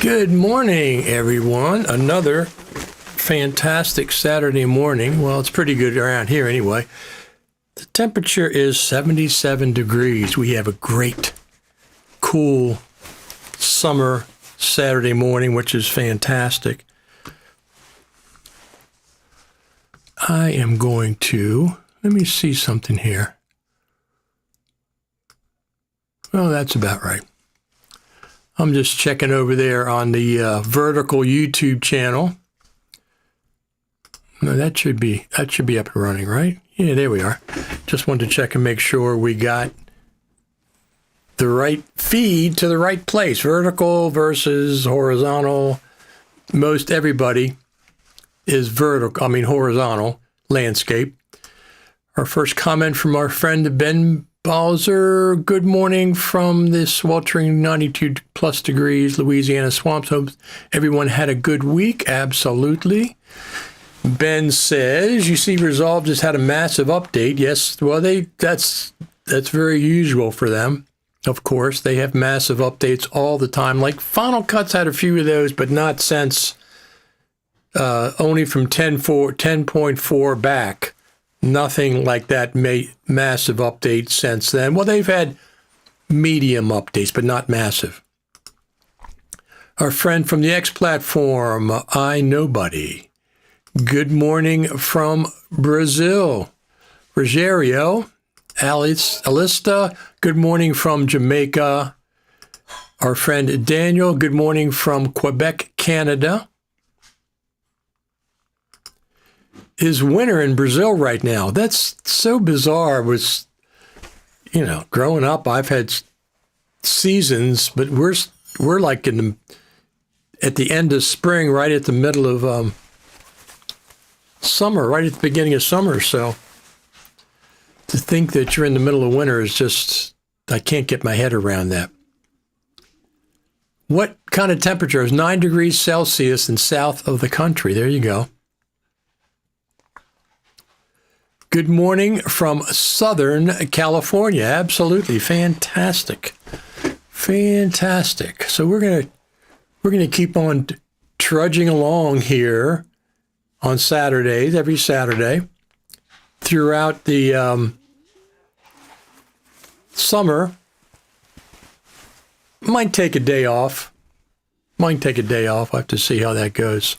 Good morning, everyone. Another fantastic Saturday morning. Well, it's pretty good around here anyway. The temperature is 77 degrees. We have a great, cool summer Saturday morning, which is fantastic. I am going to, let me see something here. Oh, that's about right. I'm just checking over there on the Vertical YouTube channel. No, that should be up and running, right? Yeah, there we are. Just wanted to check and make sure we got the right feed to the right place. Vertical versus horizontal. Most everybody is horizontal landscape. Our first comment from our friend Ben Bowser. Good morning from the sweltering 92 plus degrees Louisiana swamps. Hope everyone had a good week. Absolutely. Ben says, you see Resolve just had a massive update. Yes, well, that's very usual for them. Of course, they have massive updates all the time. Like Final Cut's had a few of those, but not since only from 10.4 back. Nothing like that massive update since then. Well, they've had medium updates, but not massive. Our friend from the X platform, I Nobody. Good morning from Brazil. Rogerio, Alista, good morning from Jamaica. Our friend Daniel, good morning from Quebec, Canada. Is winter in Brazil right now. That's so bizarre. Growing up, I've had seasons, but we're like at the end of spring, right at the middle of summer, right at the beginning of summer. So to think that you're in the middle of winter is just, I can't get my head around that. What kind of temperature is 9 degrees Celsius in south of the country? There you go. Good morning from Southern California. Absolutely fantastic. Fantastic. So we're gonna keep on trudging along here on Saturdays, every Saturday, throughout the summer. Might take a day off. I have to see how that goes.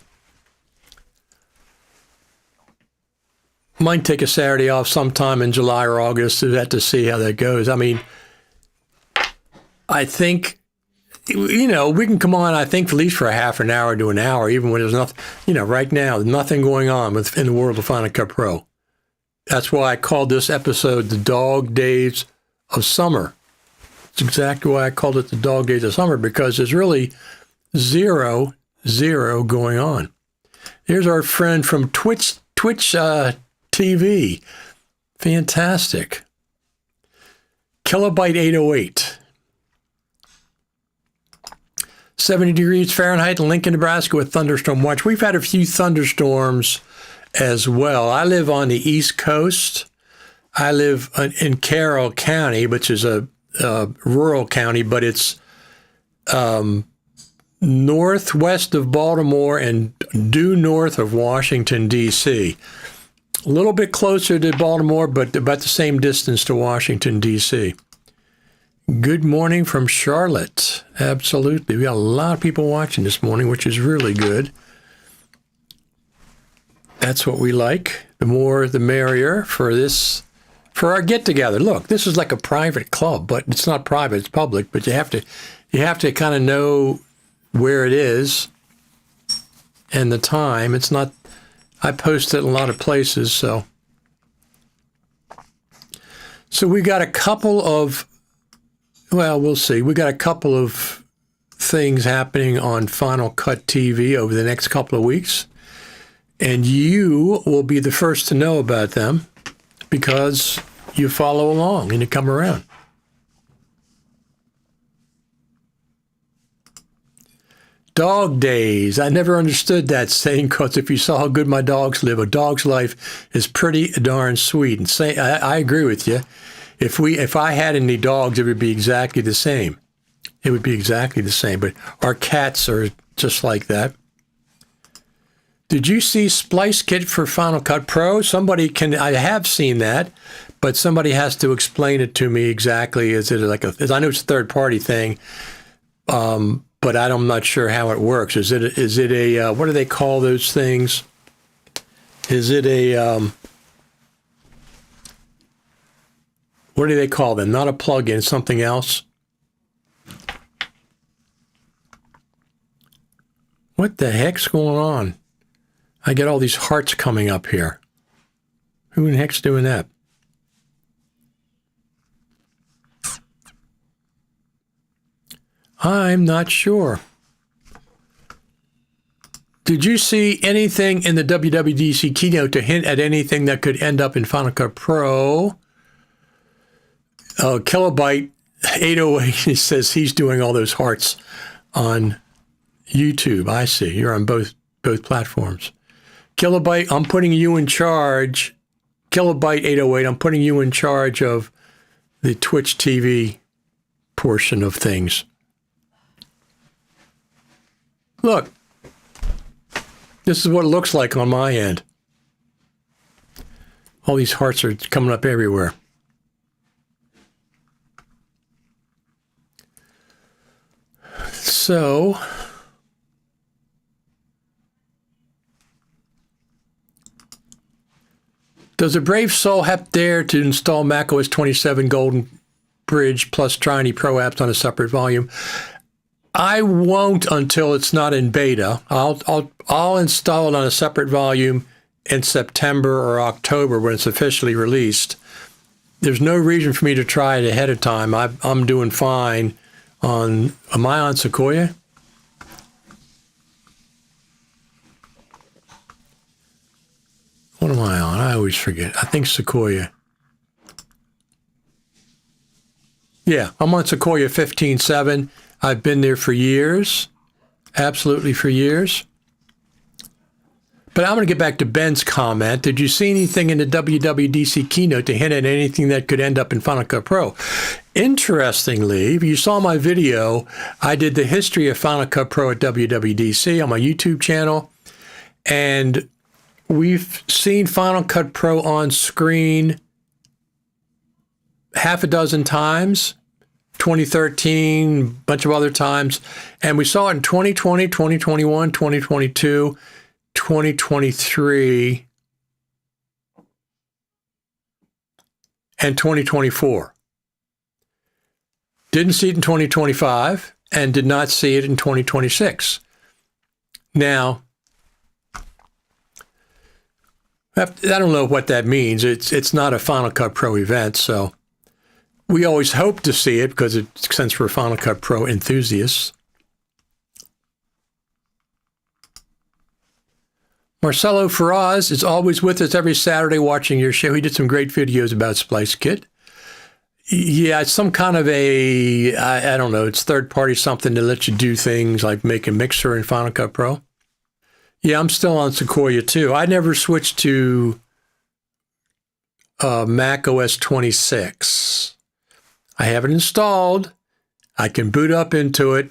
Might take a Saturday off sometime in July or August. We have to see how that goes. I mean, I think, we can come on, I think, at least for a half an hour to an hour, even when there's nothing, right now, there's nothing going on in the world of Final Cut Pro. That's why I called this episode The Dog Days of Summer. It's exactly why I called it The Dog Days of Summer, because there's really zero going on. Here's our friend from Twitch TV. Fantastic. Kilobyte 808. 70 degrees Fahrenheit in Lincoln, Nebraska with thunderstorm watch. We've had a few thunderstorms as well. I live on the East Coast. I live in Carroll County, which is a rural county, but it's northwest of Baltimore and due north of Washington, D.C. A little bit closer to Baltimore, but about the same distance to Washington, D.C. Good morning from Charlotte. Absolutely. We got a lot of people watching this morning, which is really good. That's what we like. The more, the merrier for our get-together. Look, this is like a private club, but it's not private, it's public, but you have to kind of know where it is and the time. It's not, I post it in a lot of places, so we got a couple of, we'll see. We got a couple of things happening on Final Cut TV over the next couple of weeks, and you will be the first to know about them because you follow along and you come around. Dog days. I never understood that saying, because if you saw how good my dogs live, a dog's life is pretty darn sweet. And I agree with you. If I had any dogs, it would be exactly the same. It would be exactly the same, but our cats are just like that. Did you see Splice Kit for Final Cut Pro? I have seen that, but somebody has to explain it to me exactly. Is it I know it's a third-party thing, but I'm not sure how it works. Is it a what do they call those things? Is it a, what do they call them? Not a plug-in, something else. What the heck's going on? I get all these hearts coming up here. Who in the heck's doing that? I'm not sure. Did you see anything in the WWDC keynote to hint at anything that could end up in Final Cut Pro? Kilobyte 808 says he's doing all those hearts on YouTube. I see. You're on both platforms. Kilobyte, I'm putting you in charge. Kilobyte 808, I'm putting you in charge of the Twitch TV portion of things. Look, this is what it looks like on my end. All these hearts are coming up everywhere. So, does a brave soul have dare to install macOS 27 Golden Bridge plus try any Pro apps on a separate volume? I won't until it's not in beta. I'll install it on a separate volume in September or October when it's officially released. There's no reason for me to try it ahead of time. I'm doing fine on. Am I on Sequoia? What am I on? I always forget. I think Sequoia. Yeah, I'm on Sequoia 15.7. I've been there for years, absolutely for years. But I'm going to get back to Ben's comment. Did you see anything in the WWDC keynote to hint at anything that could end up in Final Cut Pro? Interestingly, if you saw my video, I did the history of Final Cut Pro at WWDC on my YouTube channel. And we've seen Final Cut Pro on screen half a dozen times. 2013, a bunch of other times. And we saw it in 2020, 2021, 2022, 2023, and 2024. Didn't see it in 2025 and did not see it in 2026. Now, I don't know what that means. It's not a Final Cut Pro event, so we always hope to see it because since we're Final Cut Pro enthusiasts. Marcelo Faraz is always with us every Saturday watching your show. He did some great videos about Splice Kit. Yeah, it's some kind of I don't know, it's third-party something to let you do things like make a mixer in Final Cut Pro. Yeah, I'm still on Sequoia too. I never switched to Mac OS 26. I have it installed. I can boot up into it.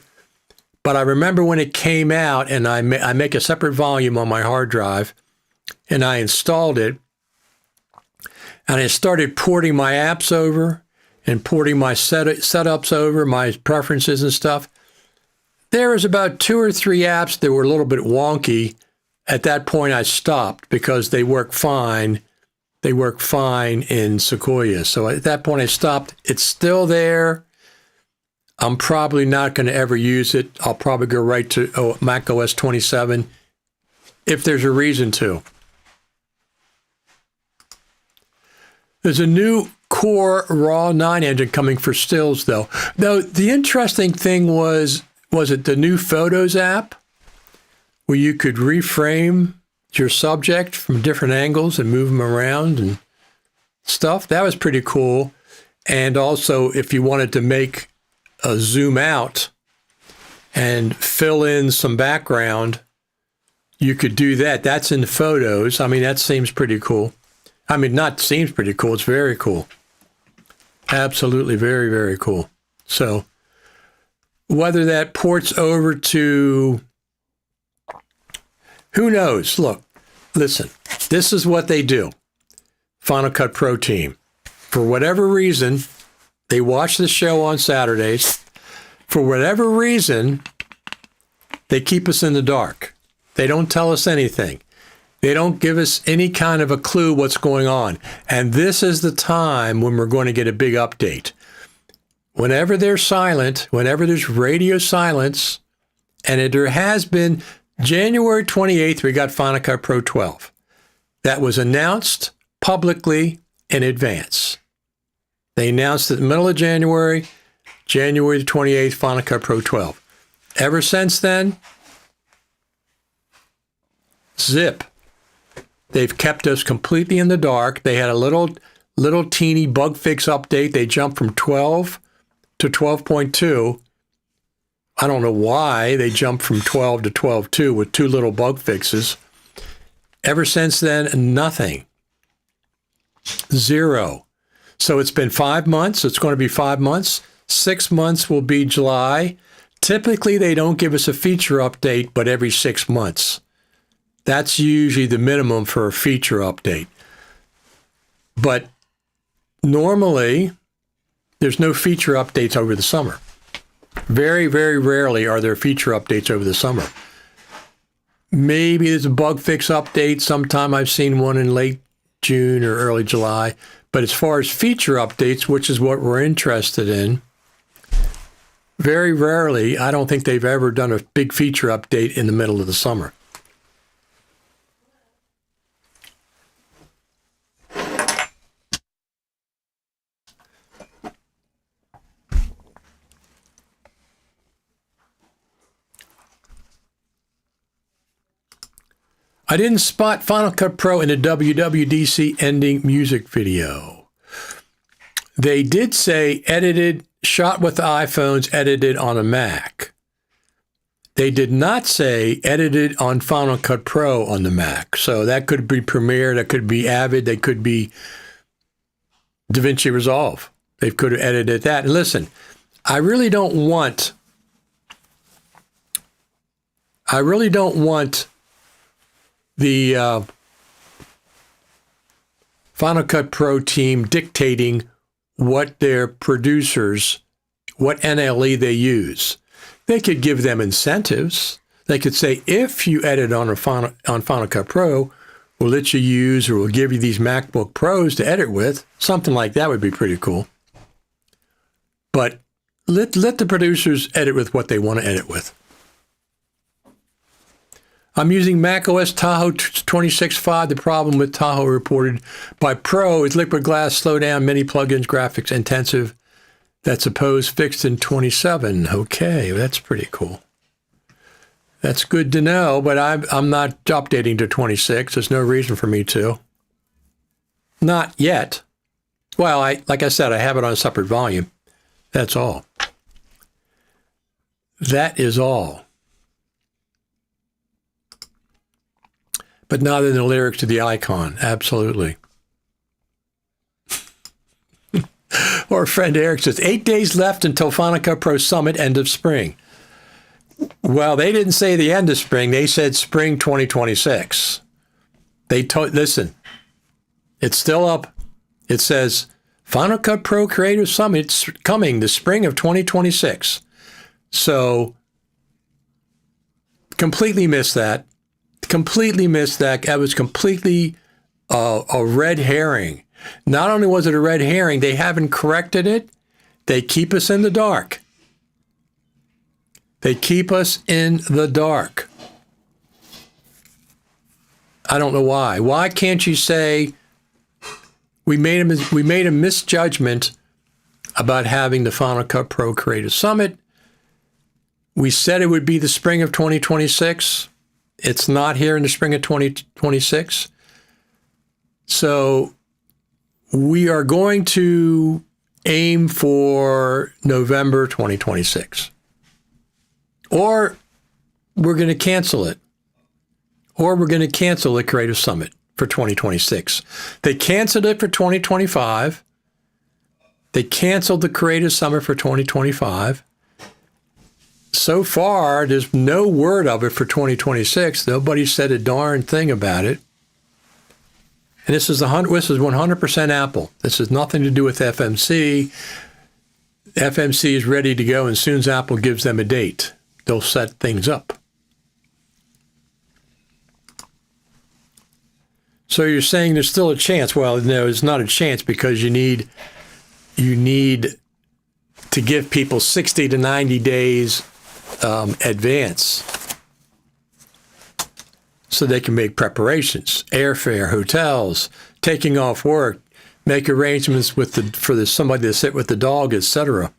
But I remember when it came out, and I make a separate volume on my hard drive, and I installed it, and I started porting my apps over and porting my setups over, my preferences and stuff. There was about 2 or 3 apps that were a little bit wonky. At that point, I stopped because they work fine. They work fine in Sequoia. So at that point, I stopped. It's still there. I'm probably not going to ever use it. I'll probably go right to Mac OS 27 if there's a reason to. There's a new Core Raw 9 engine coming for stills, though. Though the interesting thing was it the new Photos app where you could reframe your subject from different angles and move them around and stuff? That was pretty cool. And also, if you wanted to make a zoom out and fill in some background, you could do that. That's in Photos. I mean, that seems pretty cool. I mean, not seems pretty cool. It's very cool. Absolutely very, very cool. So Whether that ports over to, who knows? Look, listen, this is what they do. Final Cut Pro team. For whatever reason, they watch the show on Saturdays. For whatever reason, they keep us in the dark. They don't tell us anything. They don't give us any kind of a clue what's going on. And this is the time when we're going to get a big update. Whenever they're silent, whenever there's radio silence, and there has been January 28th, we got Final Cut Pro 12. That was announced publicly in advance. They announced it in the middle of January, January the 28th, Final Cut Pro 12. Ever since then, zip. They've kept us completely in the dark. They had a little teeny bug fix update. They jumped from 12 to 12.2. I don't know why they jumped from 12 to 12.2 with 2 little bug fixes. Ever since then, nothing. 0. So it's been 5 months. It's going to be 5 months. 6 months will be July. Typically, they don't give us a feature update, but every 6 months. That's usually the minimum for a feature update. But normally, there's no feature updates over the summer. Very, very rarely are there feature updates over the summer. Maybe there's a bug fix update. Sometime I've seen one in late June or early July. But as far as feature updates, which is what we're interested in, very rarely, I don't think they've ever done a big feature update in the middle of the summer. I didn't spot Final Cut Pro in the WWDC ending music video. They did say edited, shot with the iPhones, edited on a Mac. They did not say edited on Final Cut Pro on the Mac. So that could be Premiere, that could be Avid, that could be DaVinci Resolve. They could have edited that. And listen, I really don't want the Final Cut Pro team dictating what their producers, what NLE they use. They could give them incentives. They could say, if you edit on Final Cut Pro, we'll let you use, or we'll give you these MacBook Pros to edit with. Something like that would be pretty cool. But let the producers edit with what they want to edit with. I'm using macOS Tahoe 26.5. The problem with Tahoe reported by Pro is liquid glass, slow down, many plugins, graphics intensive. That's supposed fixed in 27. Okay, that's pretty cool. That's good to know, but I'm not updating to 26. There's no reason for me to. Not yet. Well, like I said, I have it on a separate volume. That's all. That is all. But not in the lyrics to the icon. Absolutely. Our friend Eric says, 8 days left until Final Cut Pro Summit, end of spring. Well, they didn't say the end of spring. They said spring 2026. Listen, it's still up. It says Final Cut Pro Creative Summit coming the spring of 2026. So completely missed that. Completely missed that. That was completely a red herring. Not only was it a red herring, they haven't corrected it. They keep us in the dark. They keep us in the dark. I don't know why. Why can't you say we made a misjudgment about having the Final Cut Pro Creative Summit? We said it would be the spring of 2026. It's not here in the spring of 2026. So we are going to aim for November 2026. Or we're going to cancel it. Or we're going to cancel the Creative Summit for 2026. They canceled it for 2025. They canceled the Creative Summit for 2025. so far, there's no word of it for 2026. Nobody said a darn thing about it. And this is 100% Apple. This has nothing to do with FMC. FMC is ready to go, and as soon as Apple gives them a date, they'll set things up. So you're saying there's still a chance. Well, no, it's not a chance because you need to give people 60 to 90 days advance so they can make preparations, airfare, hotels, taking off work, make arrangements for somebody to sit with the dog, etc.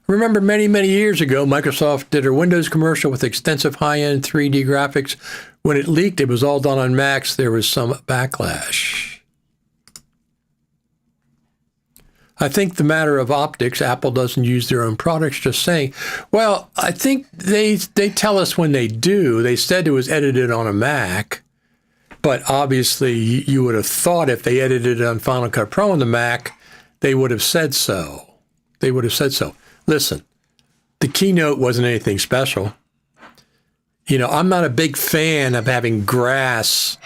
Remember many, many years ago, Microsoft did a Windows commercial with extensive high-end 3D graphics. When it leaked, it was all done on Macs. There was some backlash. I think the matter of optics, Apple doesn't use their own products, just saying. Well, I think they tell us when they do. They said it was edited on a Mac, but obviously you would have thought if they edited it on Final Cut Pro on the Mac, they would have said so. They would have said so. Listen, the keynote wasn't anything special. You know, I'm not a big fan of having grass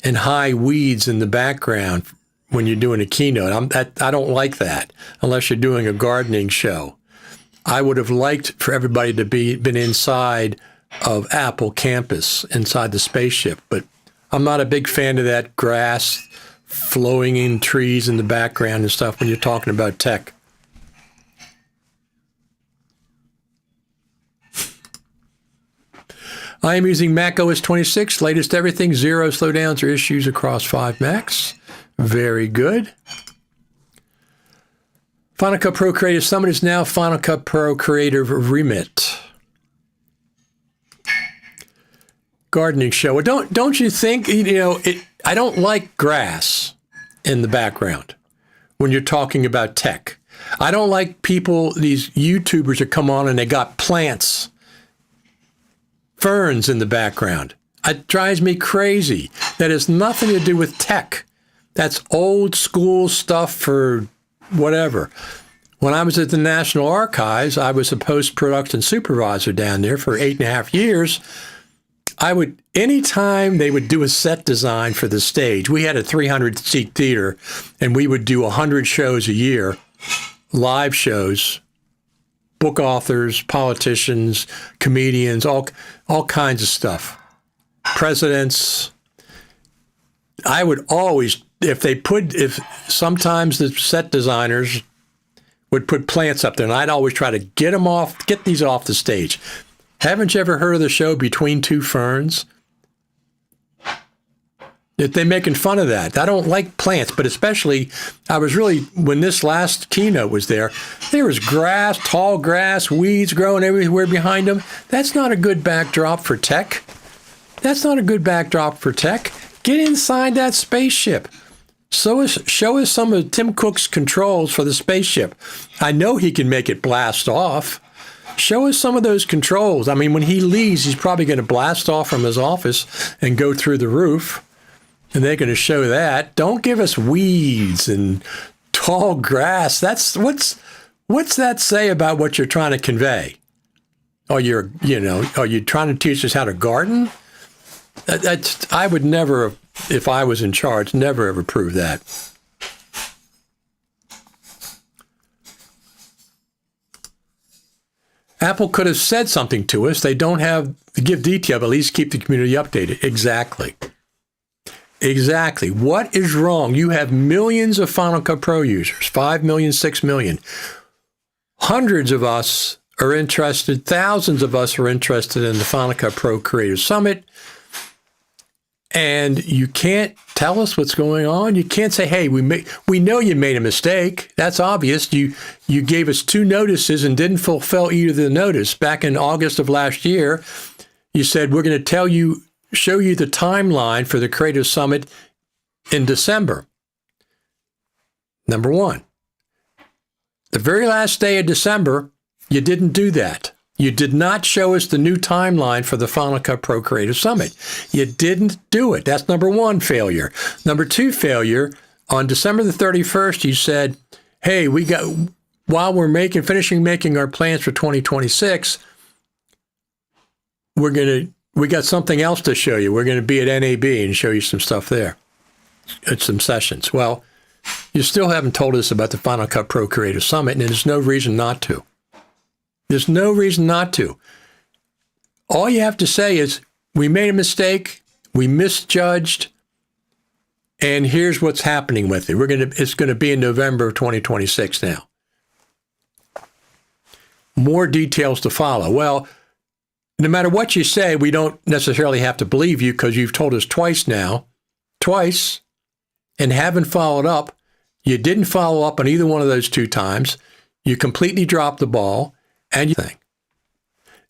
and high weeds in the background when you're doing a keynote. I don't like that unless you're doing a gardening show. I would have liked for everybody to been inside of Apple campus, inside the spaceship, but I'm not a big fan of that grass flowing in trees in the background and stuff when you're talking about tech. I am using Mac OS 26, latest everything, 0 slowdowns or issues across 5 Macs. Very good. Final Cut Pro Creative Summit is now Final Cut Pro Creative Remit. Gardening show. Well, don't you think, I don't like grass in the background when you're talking about tech. I don't like these YouTubers that come on and they got plants, ferns in the background. It drives me crazy. That has nothing to do with tech. That's old school stuff for whatever. When I was at the National Archives, I was a post-production supervisor down there for 8.5 years. Anytime they would do a set design for the stage, we had a 300-seat theater, and we would do 100 shows a year, live shows, book authors, politicians, comedians, all kinds of stuff. Presidents. I would always, if sometimes the set designers would put plants up there, and I'd always try to get these off the stage. Haven't you ever heard of the show Between Two Ferns? They're making fun of that. I don't like plants, but especially, when this last keynote was there was grass, tall grass, weeds growing everywhere behind them. That's not a good backdrop for tech. Get inside that spaceship. Show us some of Tim Cook's controls for the spaceship. I know he can make it blast off. Show us some of those controls. I mean, when he leaves, he's probably going to blast off from his office and go through the roof. And they're going to show that. Don't give us weeds and tall grass. What's that say about what you're trying to convey? Are you trying to teach us how to garden? I would never, if I was in charge, never have approved that. Apple could have said something to us. They don't have to give detail, but at least keep the community updated. Exactly. What is wrong? You have millions of Final Cut Pro users, 5 million, 6 million. Hundreds of us are interested, thousands of us are interested in the Final Cut Pro Creative Summit. And you can't tell us what's going on. You can't say, hey, we know you made a mistake. That's obvious. You gave us 2 notices and didn't fulfill either of the notice. Back in August of last year, you said, we're going to show you the timeline for the Creative Summit in December. Number 1. The very last day of December, you didn't do that. You did not show us the new timeline for the Final Cut Pro Creative Summit. You didn't do it. That's number 1 failure. Number 2 failure, On December the 31st, you said, hey, while we're finishing making our plans for 2026, we got something else to show you. We're going to be at NAB and show you some stuff there at some sessions. Well, you still haven't told us about the Final Cut Pro Creative Summit, and there's no reason not to. There's no reason not to. All you have to say is, we made a mistake, we misjudged, and here's what's happening with it. It's going to be in November of 2026 now. More details to follow. Well, no matter what you say, we don't necessarily have to believe you because you've told us twice, and haven't followed up. You didn't follow up on either one of those 2 times. You completely dropped the ball, and you think.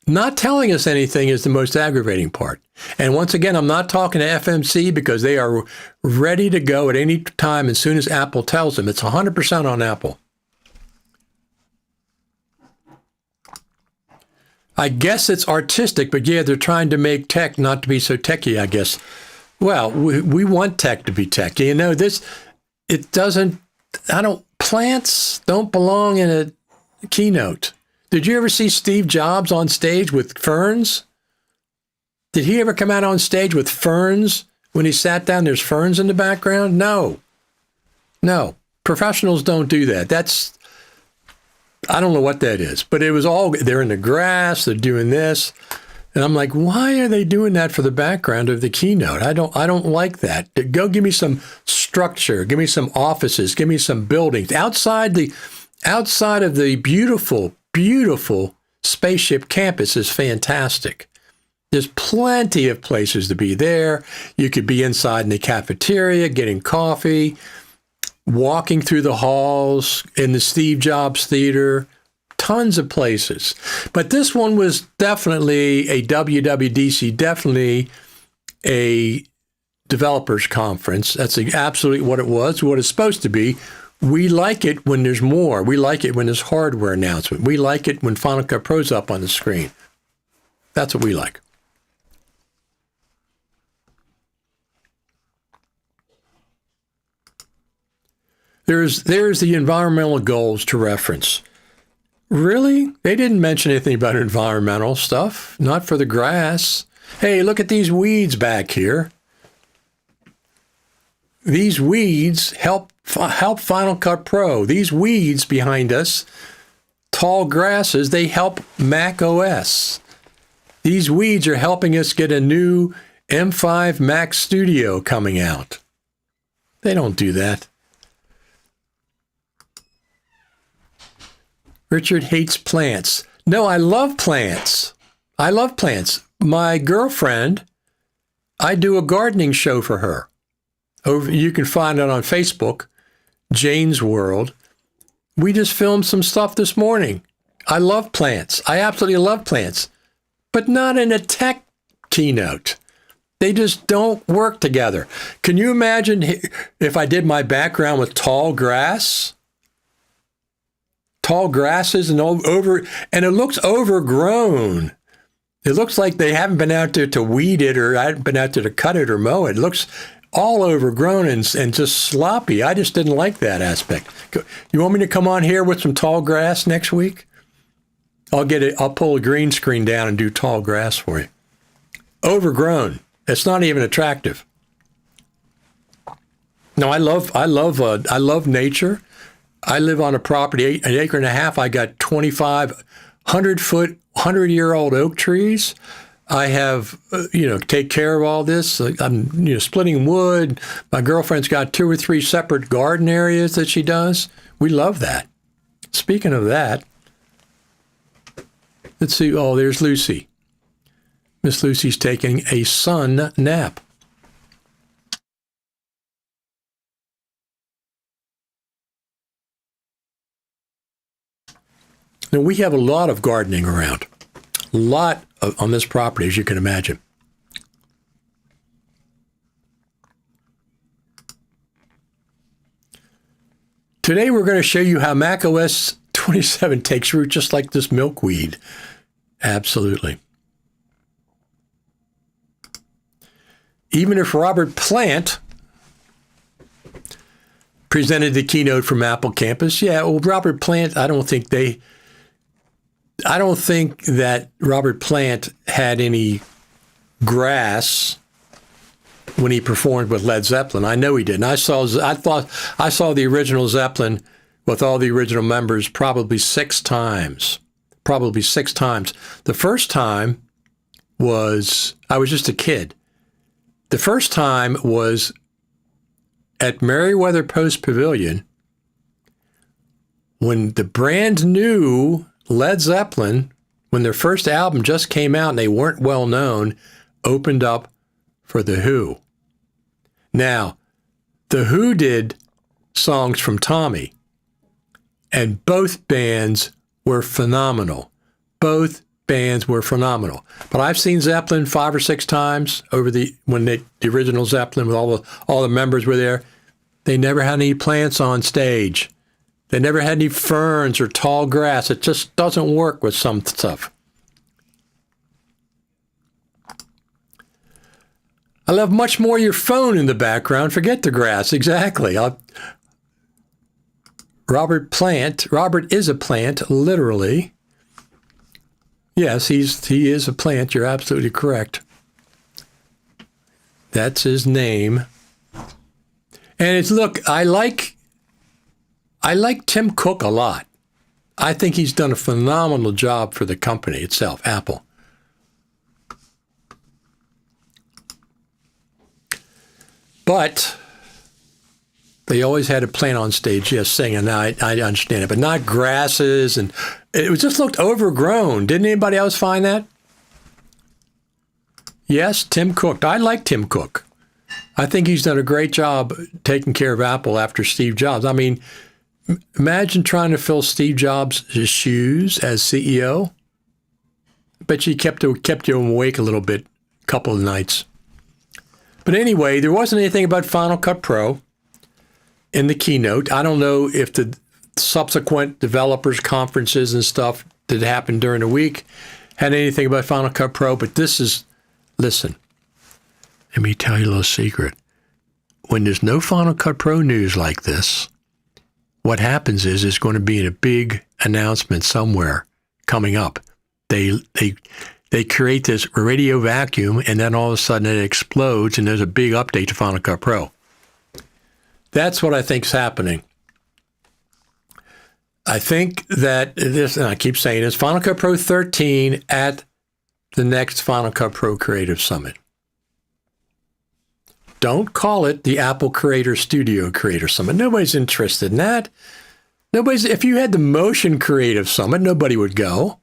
Not telling us anything is the most aggravating part. And once again, I'm not talking to FMC because they are ready to go at any time as soon as Apple tells them. It's 100% on Apple. I guess it's artistic, but yeah, they're trying to make tech not to be so techy, I guess. Well, we want tech to be techy. You know, plants don't belong in a keynote. Did you ever see Steve Jobs on stage with ferns? Did he ever come out on stage with ferns when he sat down? There's ferns in the background? No. Professionals don't do that. I don't know what that is, but it was they're in the grass, they're doing this. And I'm like, why are they doing that for the background of the keynote? I don't like that. Go give me some structure, give me some offices, give me some buildings. Outside of the beautiful, beautiful spaceship campus is fantastic. There's plenty of places to be there. You could be inside in the cafeteria, getting coffee, walking through the halls in the Steve Jobs Theater, tons of places. But this one was definitely a WWDC, definitely a developers conference. That's absolutely what it was, what it's supposed to be. We like it when there's more. We like it when there's hardware announcement. We like it when Final Cut Pro's up on the screen. That's what we like. There's the environmental goals to reference. Really? They didn't mention anything about environmental stuff. Not for the grass. Hey, look at these weeds back here. These weeds help Final Cut Pro. These weeds behind us, tall grasses, they help Mac OS. These weeds are helping us get a new M5 Mac Studio coming out. They don't do that. Richard hates plants. No, I love plants. I love plants. My girlfriend, I do a gardening show for her. You can find it on Facebook, Jane's World. We just filmed some stuff this morning. I love plants. I absolutely love plants, but not in a tech keynote. They just don't work together. Can you imagine if I did my background with tall grass? Tall grasses and it looks overgrown. It looks like they haven't been out there to weed it, or I haven't been out there to cut it or mow it. It looks all overgrown and just sloppy. I just didn't like that aspect. You want me to come on here with some tall grass next week? I'll pull a green screen down and do tall grass for you. Overgrown. It's not even attractive. No, I love nature. I live on a property, an acre and a half. I got 25 100-foot, 100-year-old oak trees. I have, take care of all this. I'm, splitting wood. My girlfriend's got 2 or 3 separate garden areas that she does. We love that. Speaking of that, let's see. Oh, there's Lucy. Miss Lucy's taking a sun nap. Now, we have a lot of gardening around. A lot on this property, as you can imagine. Today, we're going to show you how macOS 27 takes root just like this milkweed. Absolutely. Even if Robert Plant presented the keynote from Apple Campus. Yeah, well, Robert Plant, I don't think that Robert Plant had any grass when he performed with Led Zeppelin. I know he didn't. I saw the original Zeppelin with all the original members probably six times. The first time was, I was just a kid. The first time was at Merriweather Post Pavilion when the brand new Led Zeppelin, when their first album just came out and they weren't well known, opened up for The Who. Now, The Who did songs from Tommy, and both bands were phenomenal. But I've seen Zeppelin 5 or 6 times when the original Zeppelin with all the members were there. They never had any plants on stage. They never had any ferns or tall grass. It just doesn't work with some stuff. I love much more your phone in the background. Forget the grass. Exactly. Robert is a plant, literally. Yes, he is a plant. You're absolutely correct. That's his name. And look, I like Tim Cook a lot. I think he's done a phenomenal job for the company itself, Apple. But they always had a plant on stage, yes, singing. Now, I understand it, but not grasses. And it just looked overgrown. Didn't anybody else find that? Yes, Tim Cook. I like Tim Cook. I think he's done a great job taking care of Apple after Steve Jobs. I mean, imagine trying to fill Steve Jobs' shoes as CEO. I bet you kept you awake a little bit, a couple of nights. But anyway, there wasn't anything about Final Cut Pro in the keynote. I don't know if the subsequent developers conferences and stuff that happened during the week had anything about Final Cut Pro, but listen, let me tell you a little secret. When there's no Final Cut Pro news like this, what happens is it's going to be in a big announcement somewhere coming up. They create this radio vacuum, and then all of a sudden it explodes, and there's a big update to Final Cut Pro. That's what I think's happening. I think that this, and I keep saying this, Final Cut Pro 13 at the next Final Cut Pro Creative Summit. Don't call it the Apple Creator Studio Creator Summit. Nobody's interested in that. If you had the Motion Creative Summit, nobody would go.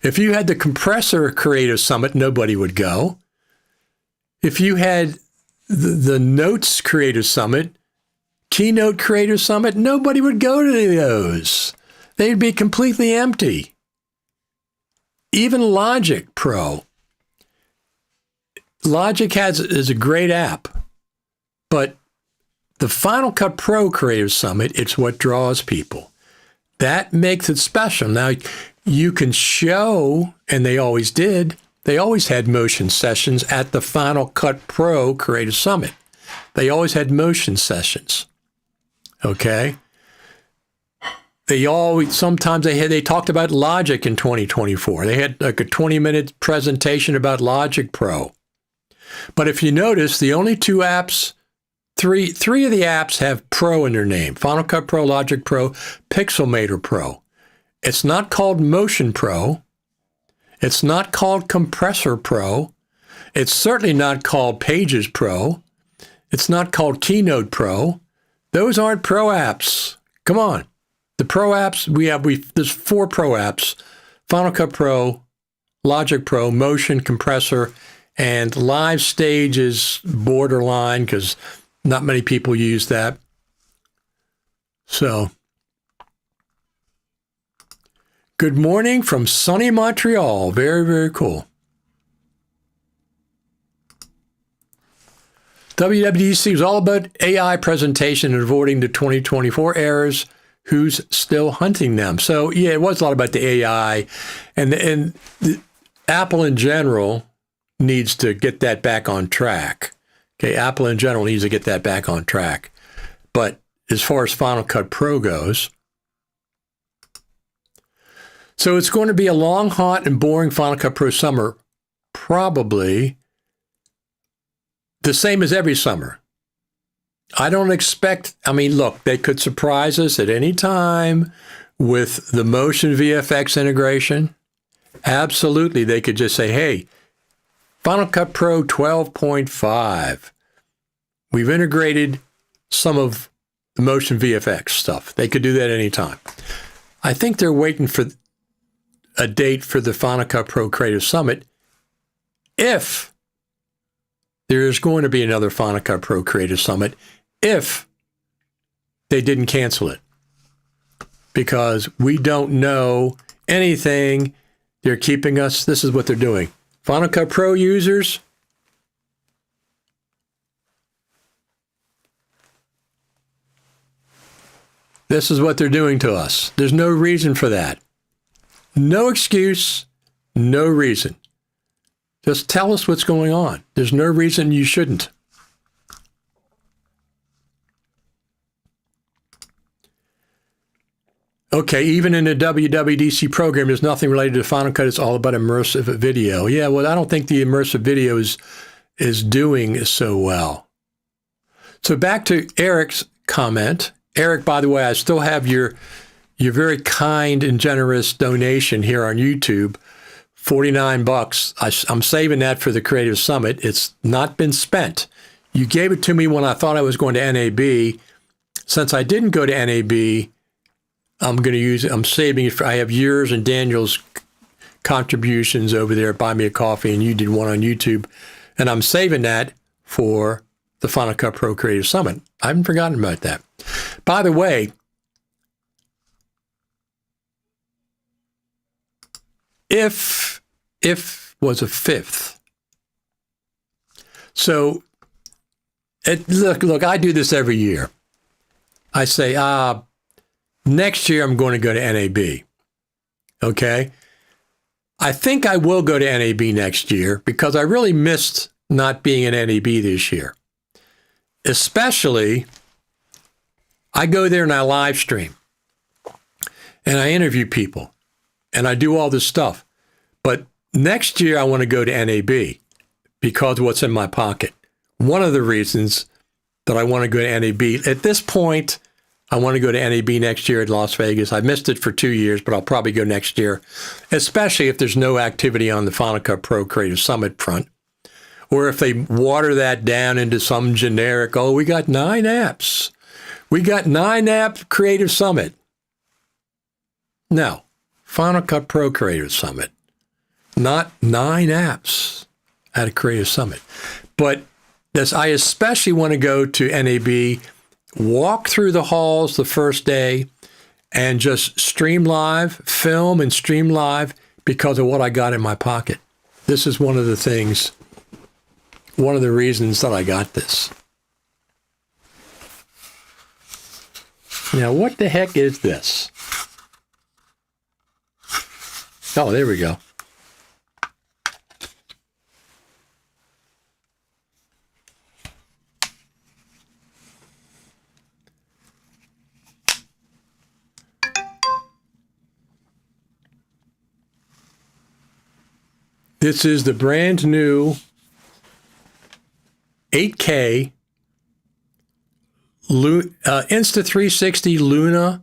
If you had the Compressor Creative Summit, nobody would go. If you had the Notes Creative Summit, Keynote Creative Summit, nobody would go to those. They'd be completely empty. Even Logic Pro. Logic is a great app, but the Final Cut Pro Creative Summit, it's what draws people. That makes it special. Now, you can show, and they always did, they always had motion sessions at the Final Cut Pro Creative Summit. They always had motion sessions. Okay? Sometimes they talked about Logic in 2024. They had like a 20-minute presentation about Logic Pro. But if you notice, the only two apps, three of the apps have Pro in their name. Final Cut Pro, Logic Pro, Pixelmator Pro. It's not called Motion Pro. It's not called Compressor Pro. It's certainly not called Pages Pro. It's not called Keynote Pro. Those aren't Pro apps. Come on. The Pro apps, there's 4 Pro apps. Final Cut Pro, Logic Pro, Motion, Compressor, and Live Stage is borderline because not many people use that. So, good morning from sunny Montreal. Very, very cool. WWDC was all about AI presentation and avoiding the 2024 errors. Who's still hunting them? So, yeah, it was a lot about the AI. And the Apple in general needs to get that back on track. Okay, Apple in general needs to get that back on track. But as far as Final Cut Pro goes. So it's going to be a long, hot, and boring Final Cut Pro summer, probably the same as every summer. I don't expect, look, they could surprise us at any time with the motion VFX integration. Absolutely, they could just say, hey, Final Cut Pro 12.5. We've integrated some of the motion VFX stuff. They could do that anytime. I think they're waiting for a date for the Final Cut Pro Creative Summit if there is going to be another Final Cut Pro Creative Summit, if they didn't cancel it. Because we don't know anything. They're keeping us. This is what they're doing. Final Cut Pro users, this is what they're doing to us. There's no reason for that. No excuse, no reason. Just tell us what's going on. There's no reason you shouldn't. Okay, even in the WWDC program, there's nothing related to Final Cut. It's all about immersive video. Yeah, well, I don't think the immersive video is doing so well. So back to Eric's comment. Eric, by the way, I still have your very kind and generous donation here on YouTube, $49. I'm saving that for the Creative Summit. It's not been spent. You gave it to me when I thought I was going to NAB. Since I didn't go to NAB, I'm going to use it. I'm saving it for, I have yours and Daniel's contributions over there at Buy Me a Coffee, and you did one on YouTube. And I'm saving that for the Final Cut Pro Creative Summit. I haven't forgotten about that. By the way, if was a fifth. So, look, I do this every year. I say, next year, I'm going to go to NAB. Okay? I think I will go to NAB next year because I really missed not being in NAB this year. Especially, I go there and I live stream. And I interview people. And I do all this stuff. But next year, I want to go to NAB because of what's in my pocket. One of the reasons that I want to go to NAB, at this point, I want to go to NAB next year at Las Vegas. I missed it for 2 years, but I'll probably go next year, especially if there's no activity on the Final Cut Pro Creative Summit front, or if they water that down into some generic, oh, we got 9 apps. We got 9 app Creative Summit. No, Final Cut Pro Creative Summit, not 9 apps at a Creative Summit. But I especially want to go to NAB, walk through the halls the first day and just stream live, film and stream live because of what I got in my pocket. This is one of the things, one of the reasons that I got this. Now, what the heck is this? Oh, there we go. This is the brand new 8K Insta360 Luna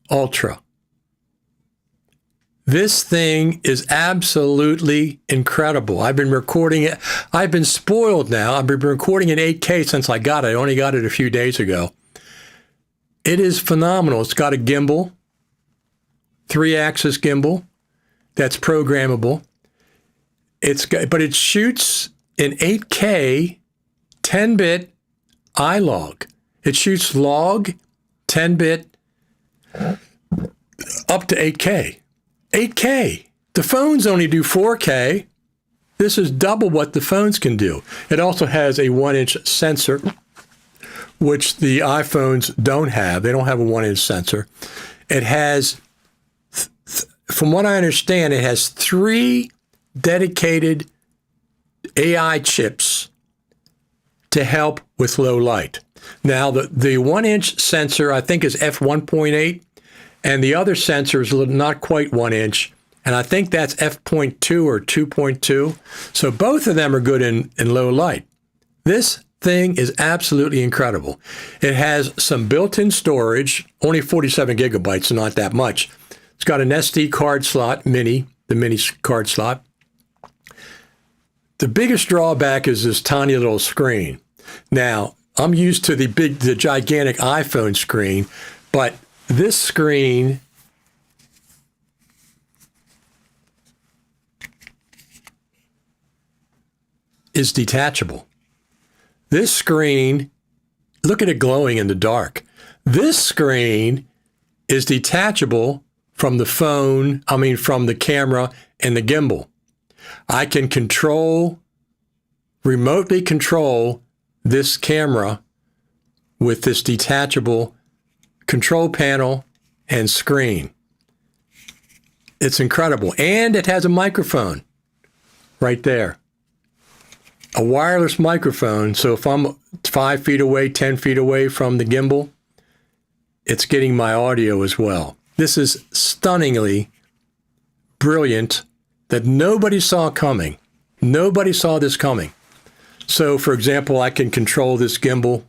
Ultra. This thing is absolutely incredible. I've been recording it. I've been spoiled now. I've been recording in 8K since I got it. I only got it a few days ago. It is phenomenal. It's got a gimbal, 3-axis gimbal. That's programmable. But it shoots in 8K, 10-bit iLog. It shoots log, 10-bit, up to 8K. 8K. The phones only do 4K. This is double what the phones can do. It also has a 1-inch sensor, which the iPhones don't have. They don't have a 1-inch sensor. It has, from what I understand, it has 3 dedicated AI chips to help with low light. Now, the 1-inch sensor, I think, is f1.8, and the other sensor is not quite 1 inch, and I think that's f.2 or 2.2. So both of them are good in low light. This thing is absolutely incredible. It has some built-in storage, only 47 gigabytes, so not that much. It's got an SD card slot, the mini card slot. The biggest drawback is this tiny little screen. Now, I'm used to the gigantic iPhone screen, but this screen is detachable. This screen, look at it glowing in the dark. This screen is detachable from the phone, from the camera and the gimbal. I can remotely control this camera with this detachable control panel and screen. It's incredible. And it has a microphone right there. A wireless microphone, so if I'm 5 feet away, 10 feet away from the gimbal, it's getting my audio as well. This is stunningly brilliant that nobody saw coming. Nobody saw this coming. So, for example, I can control this gimbal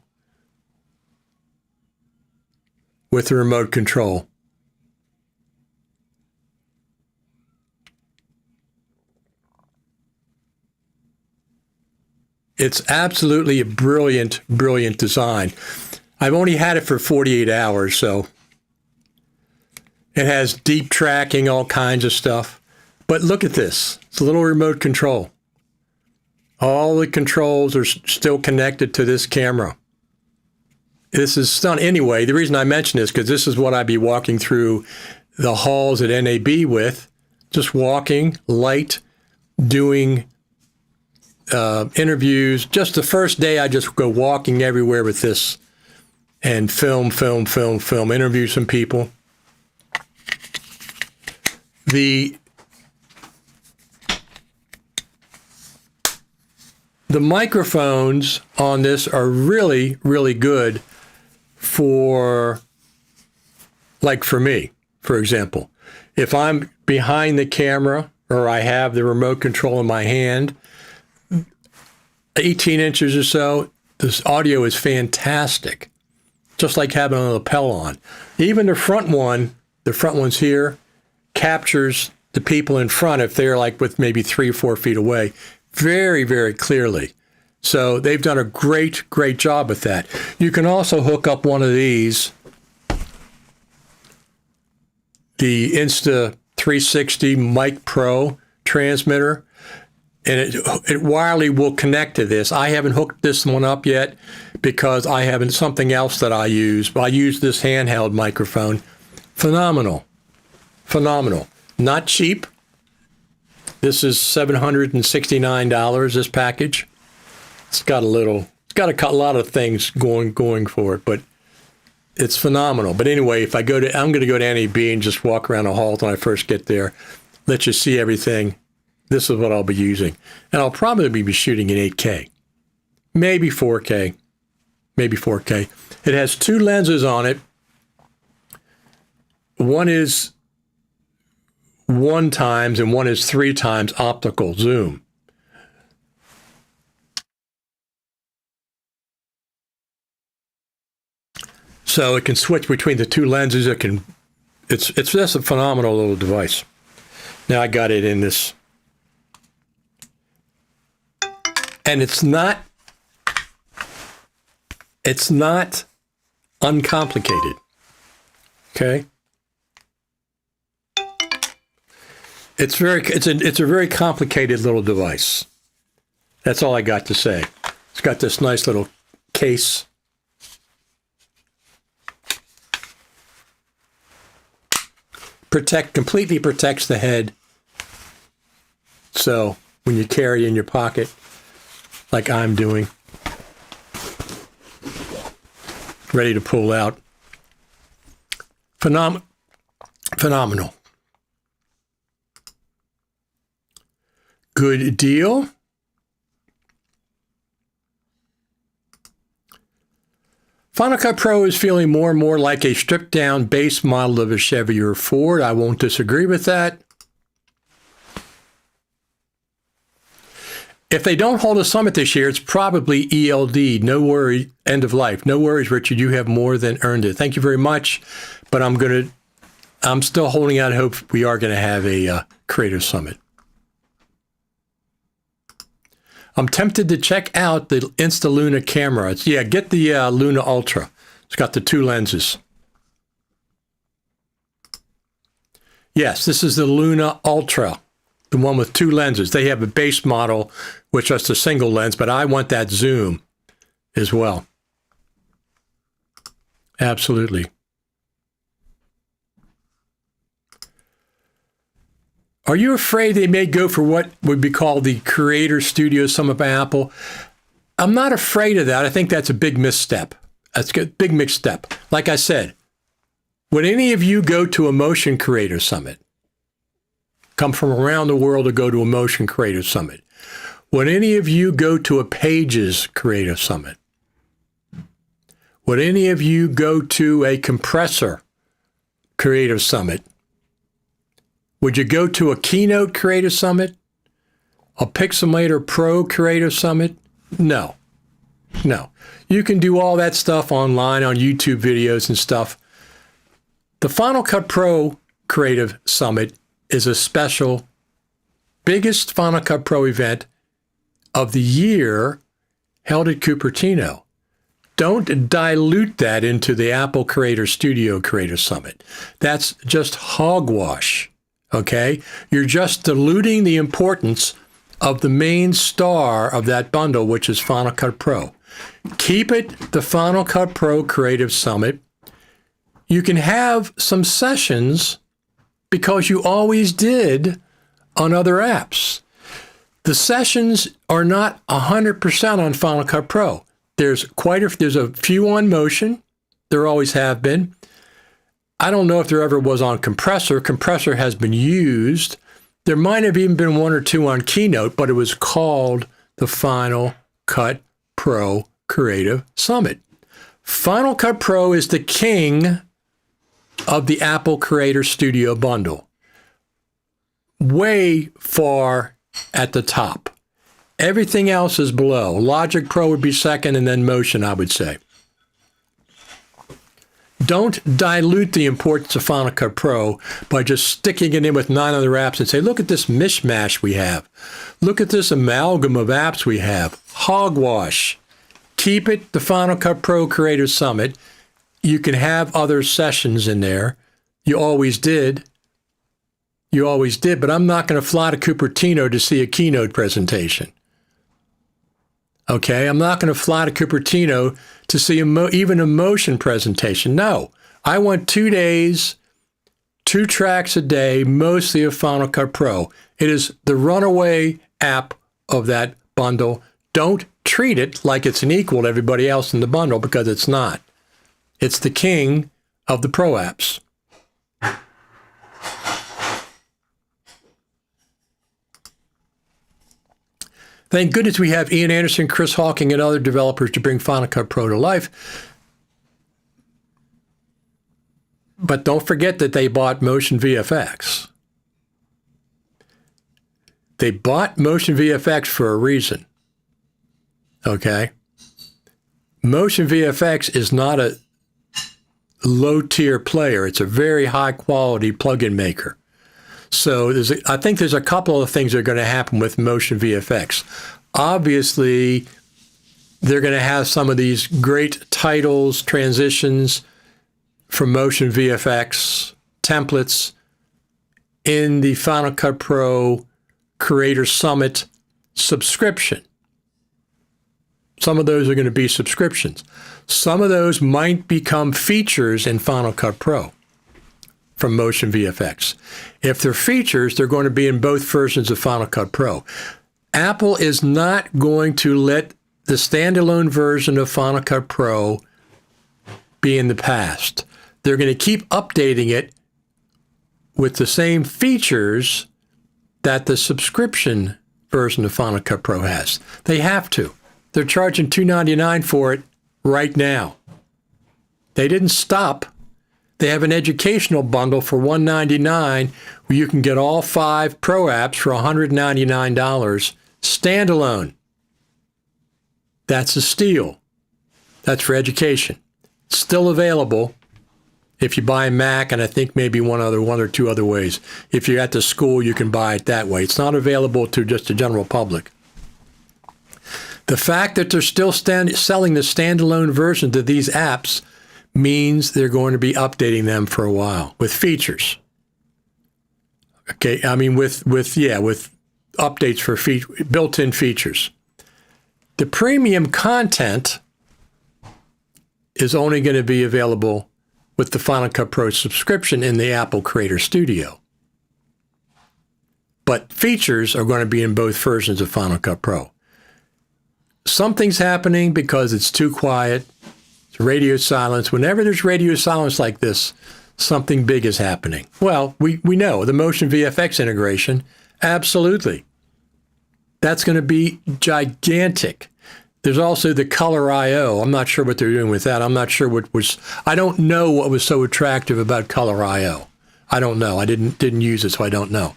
with the remote control. It's absolutely a brilliant, brilliant design. I've only had it for 48 hours, so it has deep tracking, all kinds of stuff. But look at this. It's a little remote control. All the controls are still connected to this camera. This is stunning. Anyway, the reason I mention this is because this is what I'd be walking through the halls at NAB with. Just walking, light, doing interviews. Just the first day, I just go walking everywhere with this and film, interview some people. The microphones on this are really, really good for me, for example. If I'm behind the camera or I have the remote control in my hand, 18 inches or so, this audio is fantastic. Just like having a lapel on. Even the front one's here, captures the people in front if they're like with maybe 3 or 4 feet away, very, very clearly. So they've done a great, great job with that. You can also hook up one of these, the Insta360 Mic Pro transmitter, and it wirely will connect to this. I haven't hooked this one up yet because I haven't something else that I use. But I use this handheld microphone. Phenomenal. Phenomenal. Not cheap. This is $769, this package. It's got a lot of things going for it, but it's phenomenal. But anyway, I'm going to go to NAB and just walk around the hall when I first get there, let you see everything. This is what I'll be using. And I'll probably be shooting in 8K, maybe 4K, It has 2 lenses on it. One is 1 times and one is 3 times optical zoom. So it can switch between the 2 lenses. It's just a phenomenal little device. Now I got it in this, and it's not uncomplicated. Okay. It's a very complicated little device. That's all I got to say. It's got this nice little case. Completely protects the head. So when you carry in your pocket, like I'm doing, ready to pull out. Phenomenal. Good deal. Final Cut Pro is feeling more and more like a stripped-down base model of a Chevy or Ford. I won't disagree with that. If they don't hold a summit this year, it's probably ELD. No worry, end of life. No worries, Richard. You have more than earned it. Thank you very much. But I'm still holding out hope we are going to have a Creative Summit. I'm tempted to check out the Insta-Luna camera. Get the Luna Ultra. It's got the 2 lenses. Yes, this is the Luna Ultra, the one with 2 lenses. They have a base model, which is a single lens, but I want that zoom as well. Absolutely. Are you afraid they may go for what would be called the Creator Studio Summit by Apple? I'm not afraid of that. I think that's a big misstep. That's a big misstep. Like I said, would any of you go to a Motion Creator Summit? Come from around the world to go to a Motion Creator Summit. Would any of you go to a Pages Creative Summit? Would any of you go to a Compressor Creative Summit? Would you go to a Keynote Creative Summit? A Pixelmator Pro Creative Summit? No. No. You can do all that stuff online on YouTube videos and stuff. The Final Cut Pro Creative Summit is a special, biggest Final Cut Pro event of the year held at Cupertino. Don't dilute that into the Apple Creator Studio Creative Summit. That's just hogwash. Okay? You're just diluting the importance of the main star of that bundle, which is Final Cut Pro. Keep it the Final Cut Pro Creative Summit. You can have some sessions because you always did on other apps. The sessions are not 100% on Final Cut Pro. There's a few on Motion. There always have been. I don't know if there ever was on Compressor. Compressor has been used. There might have even been 1 or 2 on Keynote, but it was called the Final Cut Pro Creative Summit. Final Cut Pro is the king of the Apple Creator Studio bundle. Way far at the top. Everything else is below. Logic Pro would be second, and then Motion, I would say. Don't dilute the importance of Final Cut Pro by just sticking it in with 9 other apps and say, look at this mishmash we have. Look at this amalgam of apps we have. Hogwash. Keep it the Final Cut Pro Creator Summit. You can have other sessions in there. You always did. You always did, but I'm not going to fly to Cupertino to see a keynote presentation. Okay, I'm not going to fly to Cupertino to see even a Motion presentation. No, I want 2 days, 2 tracks a day, mostly of Final Cut Pro. It is the runaway app of that bundle. Don't treat it like it's an equal to everybody else in the bundle, because it's not. It's the king of the Pro apps. Thank goodness we have Ian Anderson, Chris Hawking, and other developers to bring Final Cut Pro to life. But don't forget that they bought Motion VFX. They bought Motion VFX for a reason. Okay? Motion VFX is not a low-tier player. It's a very high-quality plugin maker. So I think there's a couple of things that are going to happen with Motion VFX. Obviously, they're going to have some of these great titles, transitions from Motion VFX templates in the Final Cut Pro Creator Summit subscription. Some of those are going to be subscriptions. Some of those might become features in Final Cut Pro from Motion VFX. If they're features, they're going to be in both versions of Final Cut Pro. Apple is not going to let the standalone version of Final Cut Pro be in the past. They're going to keep updating it with the same features that the subscription version of Final Cut Pro has. They have to. They're charging $299 for it right now. They didn't stop. They have an educational bundle for $199 where you can get all 5 Pro apps for $199 standalone. That's a steal. That's for education. Still available if you buy a Mac, and I think maybe one or two other ways. If you're at the school, you can buy it that way. It's not available to just the general public. The fact that they're still selling the standalone versions of these apps means they're going to be updating them for a while with features. Okay, I mean with updates for built-in features. The premium content is only going to be available with the Final Cut Pro subscription in the Apple Creator Studio. But features are going to be in both versions of Final Cut Pro. Something's happening because it's too quiet. It's radio silence. Whenever there's radio silence like this, something big is happening. Well, we know the motion VFX integration, absolutely. That's going to be gigantic. There's also the Color I/O. I'm not sure what they're doing with that. I'm not sure I don't know what was so attractive about Color I/O. I don't know. I didn't use it, so I don't know.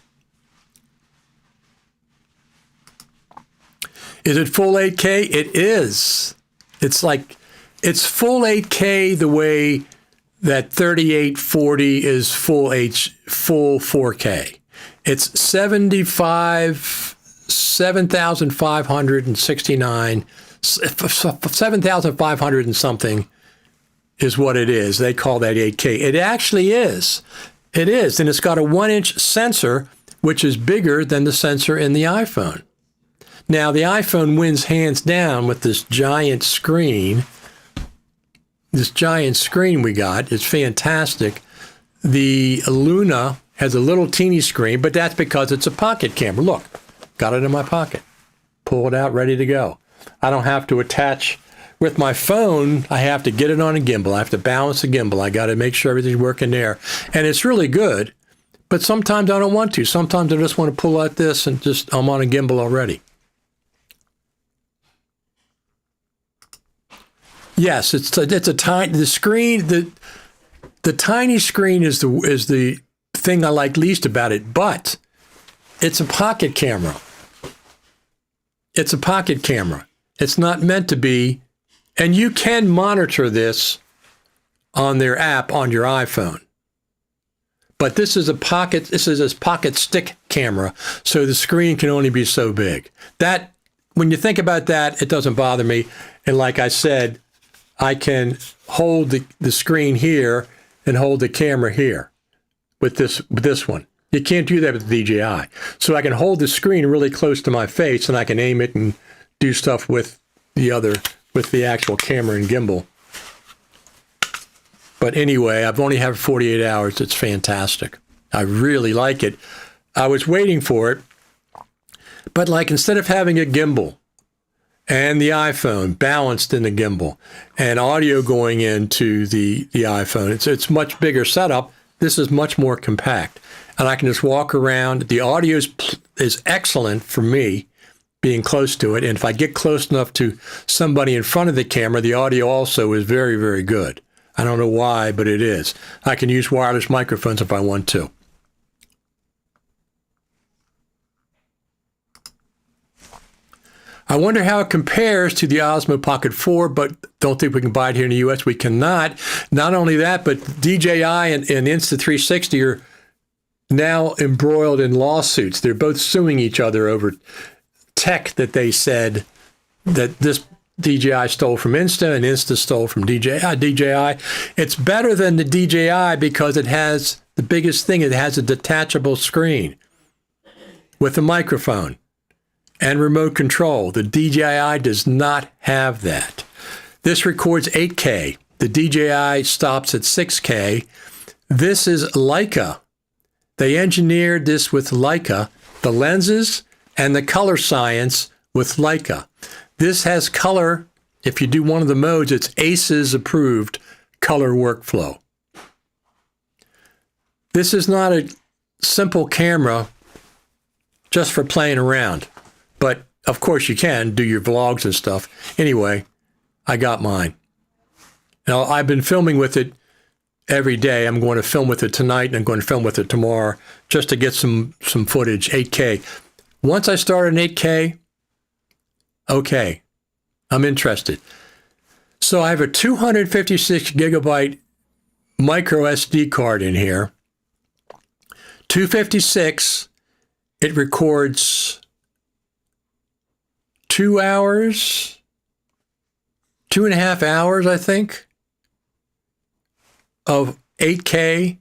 Is it full 8K? It is. It's full 8K the way that 3840 is full 4K. It's 7,500 and something is what it is. They call that 8K. It actually is. It is. And it's got a 1-inch sensor, which is bigger than the sensor in the iPhone. Now, the iPhone wins hands down with this giant screen. This giant screen we got is fantastic. The Luna has a little teeny screen, but that's because it's a pocket camera. Look, got it in my pocket. Pull it out, ready to go. I don't have to attach. With my phone, I have to get it on a gimbal. I have to balance the gimbal. I got to make sure everything's working there. And it's really good, but sometimes I don't want to. Sometimes I just want to pull out this and I'm on a gimbal already. Yes, it's a tiny. The screen, the tiny screen is the thing I like least about it. But it's a pocket camera. It's a pocket camera. It's not meant to be, and you can monitor this on their app on your iPhone. But this is a pocket stick camera, so the screen can only be so big. That, when you think about that, it doesn't bother me. And like I said, I can hold the screen here and hold the camera here with this one. You can't do that with the DJI. So I can hold the screen really close to my face and I can aim it and do stuff with the actual camera and gimbal. But anyway, I've only had 48 hours. It's fantastic. I really like it. I was waiting for it, but instead of having a gimbal and the iPhone balanced in the gimbal and audio going into the iPhone, it's much bigger setup. This is much more compact. And I can just walk around. The audio is excellent for me, being close to it. And if I get close enough to somebody in front of the camera, the audio also is very, very good. I don't know why, but it is. I can use wireless microphones if I want to. I wonder how it compares to the Osmo Pocket 4, but don't think we can buy it here in the U.S. We cannot. Not only that, but DJI and Insta360 are now embroiled in lawsuits. They're both suing each other over tech that they said that this DJI stole from Insta and Insta stole from DJI. It's better than the DJI because it has the biggest thing. It has a detachable screen with a microphone and remote control. The DJI does not have that. This records 8K. The DJI stops at 6K. This is Leica. They engineered this with Leica, the lenses and the color science with Leica. This has color. If you do one of the modes, it's ACES approved color workflow. This is not a simple camera just for playing around. But of course you can do your vlogs and stuff. Anyway, I got mine. Now, I've been filming with it every day. I'm going to film with it tonight, and I'm going to film with it tomorrow just to get some footage, 8K. Once I start an 8K, okay, I'm interested. So I have a 256 gigabyte micro SD card in here. 256, it records 2 hours, 2.5 hours, I think, of 8K.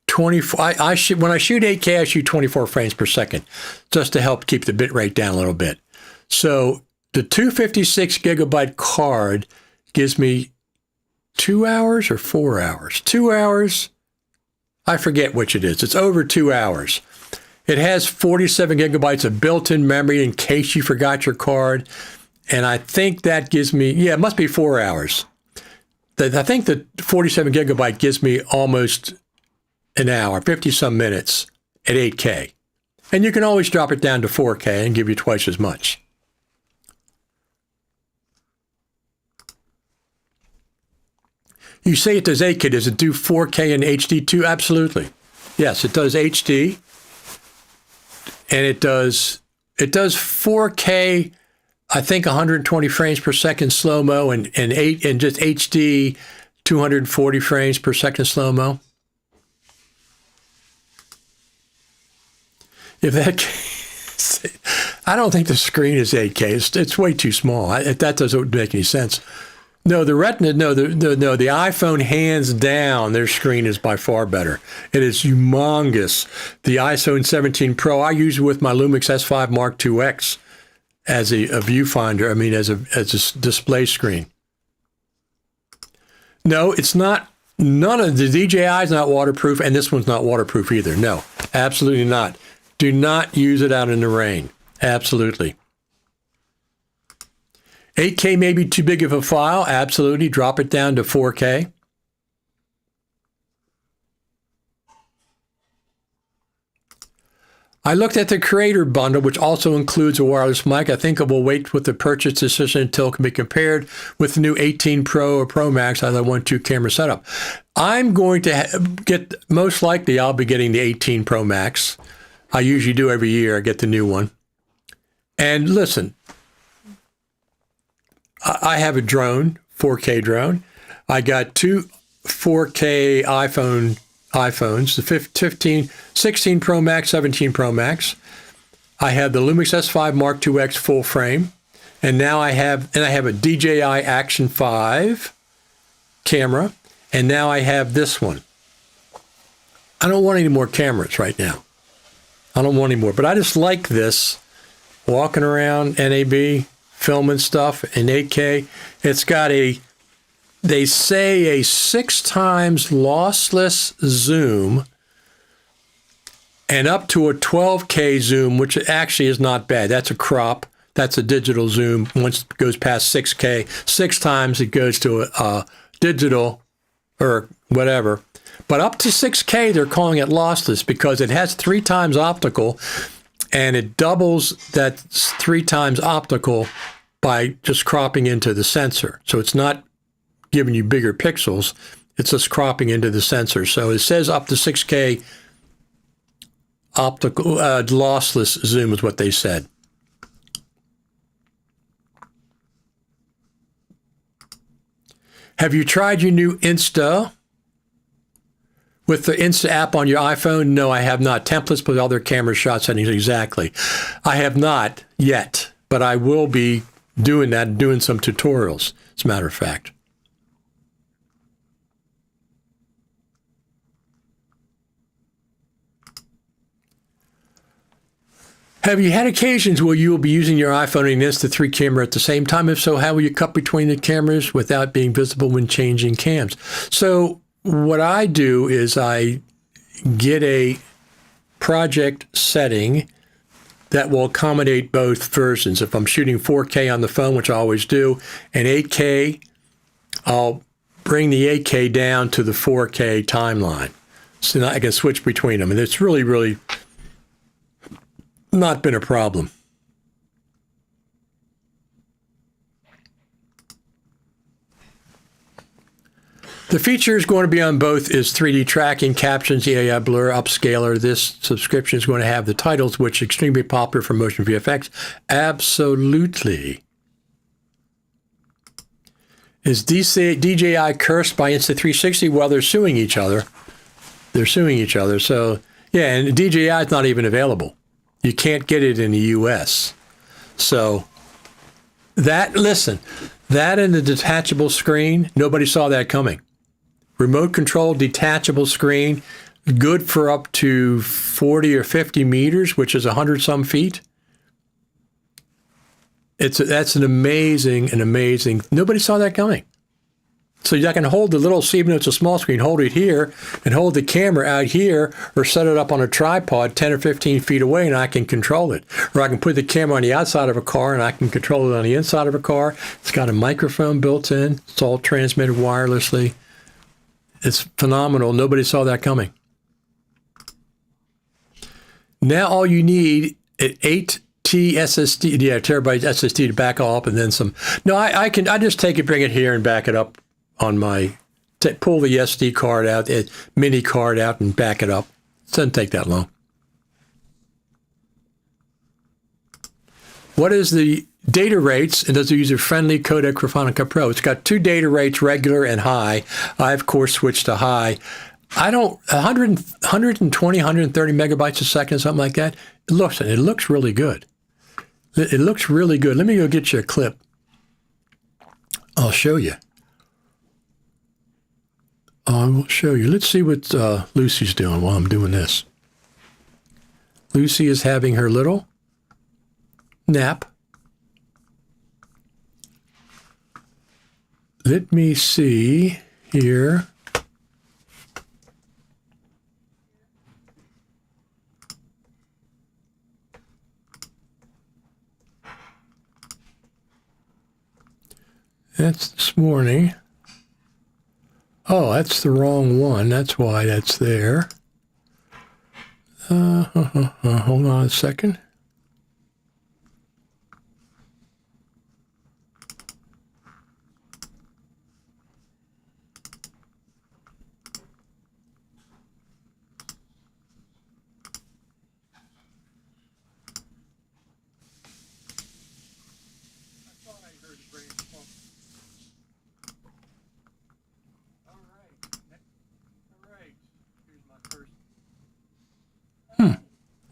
24. When I shoot 8K, I shoot 24 frames per second, just to help keep the bit rate down a little bit. So the 256 gigabyte card gives me 2 hours or 4 hours. 2 hours. I forget which it is. It's over 2 hours. It has 47 gigabytes of built-in memory in case you forgot your card. And I think that gives me, yeah, it must be 4 hours. I think the 47 gigabyte gives me almost an hour, 50 some minutes at 8K. And you can always drop it down to 4K and give you twice as much. You say it does 8K. Does it do 4K and HD too? Absolutely. Yes, it does HD. And it does 4K, I think 120 frames per second slow-mo and just HD 240 frames per second slow-mo. If that, I don't think the screen is 8K. It's way too small. That doesn't make any sense. No, the Retina, no, the iPhone, hands down, their screen is by far better. It is humongous. The iPhone 17 Pro, I use it with my Lumix S5 Mark IIX as a viewfinder. I mean, as a display screen. No, it's not. None of the DJI is not waterproof, and this one's not waterproof either. No, absolutely not. Do not use it out in the rain. Absolutely. 8K may be too big of a file. Absolutely. Drop it down to 4K. I looked at the Creator Bundle, which also includes a wireless mic. I think I will wait with the purchase decision until it can be compared with the new 18 Pro or Pro Max on the 1.2 camera setup. I'm going to most likely I'll be getting the 18 Pro Max. I usually do every year. I get the new one. And listen, I have a drone, 4K drone. I got two 4K iPhones, the 16 Pro Max, 17 Pro Max. I have the Lumix S5 Mark IIX full frame. And now I have a DJI Action 5 camera. And now I have this one. I don't want any more cameras right now. I don't want any more, but I just like this, walking around NAB, filming stuff in 8K. It's got they say a 6 times lossless zoom and up to a 12K zoom, which actually is not bad. That's a crop. That's a digital zoom. Once it goes past 6K, 6 times it goes to a digital or whatever. But up to 6K, they're calling it lossless because it has 3 times optical, and it doubles that 3 times optical by just cropping into the sensor. So it's not giving you bigger pixels. It's just cropping into the sensor. So it says up to 6K optical lossless zoom is what they said. Have you tried your new Insta? With the Insta app on your iPhone? No, I have not. Templates with other camera shot settings, exactly. I have not yet, but I will be doing that, doing some tutorials, as a matter of fact. Have you had occasions where you will be using your iPhone and Insta3 camera at the same time? If so, how will you cut between the cameras without being visible when changing cams? So what I do is I get a project setting that will accommodate both versions. If I'm shooting 4K on the phone, which I always do, and 8K, I'll bring the 8K down to the 4K timeline. So now I can switch between them. And it's really, really not been a problem. The feature is going to be on both is 3D tracking, captions, AI blur, upscaler. This subscription is going to have the titles, which are extremely popular for motion VFX. Absolutely. Is DJI cursed by Insta360? Well, they're suing each other. They're suing each other. So, yeah, and DJI is not even available. You can't get it in the US. So, listen, that and the detachable screen, nobody saw that coming. Remote control, detachable screen, good for up to 40 or 50 meters, which is 100 some feet. That's an amazing, nobody saw that coming. So I can hold the little, even though it's a small screen, hold it here and hold the camera out here or set it up on a tripod 10 or 15 feet away and I can control it. Or I can put the camera on the outside of a car and I can control it on the inside of a car. It's got a microphone built in. It's all transmitted wirelessly. It's phenomenal. Nobody saw that coming. Now all you need is 8T SSD, terabyte SSD to back up and then some. No, I just take it, bring it here and back it up on my, pull the SD card out, mini card out and back it up. It doesn't take that long. What is the data rates, and does it use a friendly codec for Final Cut Pro? It's got two data rates, regular and high. I, of course, switched to high. 120, 130 megabytes a second, something like that. It looks really good. It looks really good. Let me go get you a clip. I'll show you. I will show you. Let's see what Lucy's doing while I'm doing this. Lucy is having her little nap. Let me see here. That's this morning. Oh, that's the wrong one. That's why that's there. Hold on a second.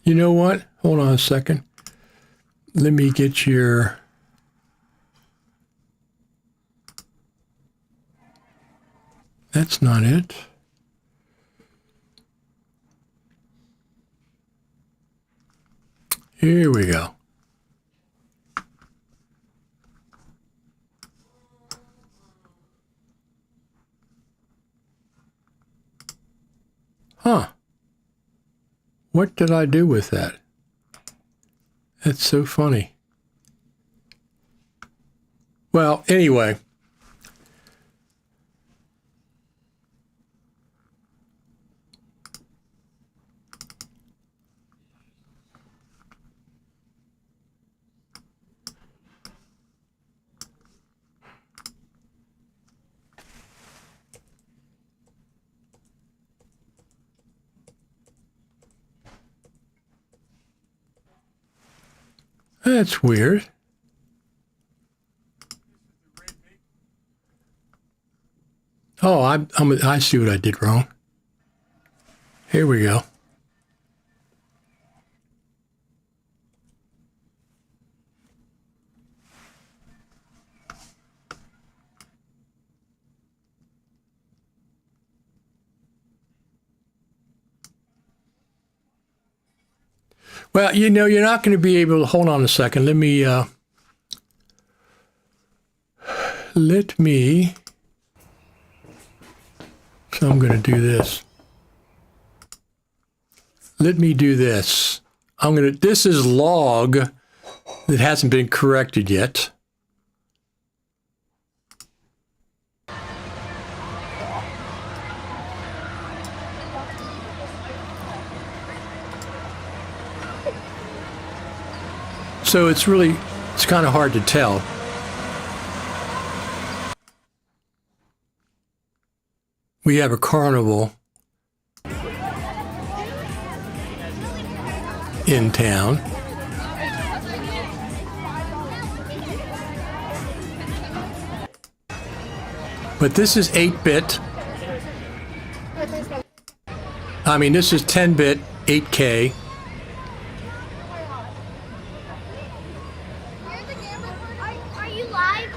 You know what? Hold on a second. Let me get your... That's not it. Here we go. Huh. What did I do with that? That's so funny. Well, anyway. That's weird. Oh, I see what I did wrong. Here we go. Well, you know, you're not going to be able to, hold on a second. Let me, so I'm going to do this. Let me do this. This is log that hasn't been corrected yet. So it's kind of hard to tell. we have a carnival in town. But this is 8-bit. I mean, this is 10-bit, 8K. Are you live?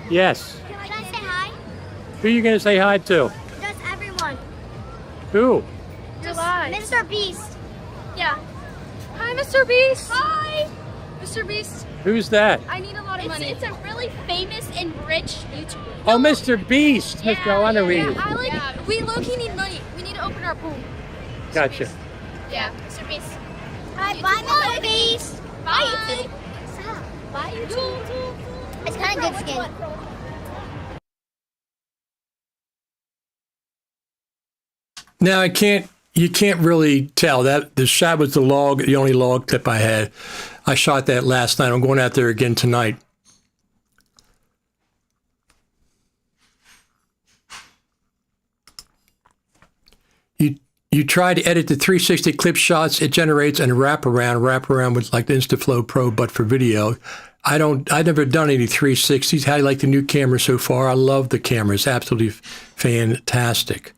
Yes. Can I say hi? Who are you going to say hi to? Just everyone. Who? You're live. Mr. Beast. Yeah. Hi, Mr. Beast. Hi. Mr. Beast, Who's that? I need a lot of money. It's a really famous and rich YouTuber. Oh, Mr. Beast. Yeah, Mr. Honorary. yeah, I like Yeah, we low-key need money. We need to open our pool. Gotcha. Yeah, Mr. Beast. Hi, bye, Mr. Beast. Bye. Stop. Bye, YouTube. It's kind of good skin. Now you can't really tell that the shot was the only log clip I had. I shot that last night. I'm going out there again tonight. You try to edit the 360 clip shots, it generates and wraparound with like the InstaFlow Pro, but for video. I've never done any 360s. How do you like the new camera so far? I love the camera. It's absolutely fantastic.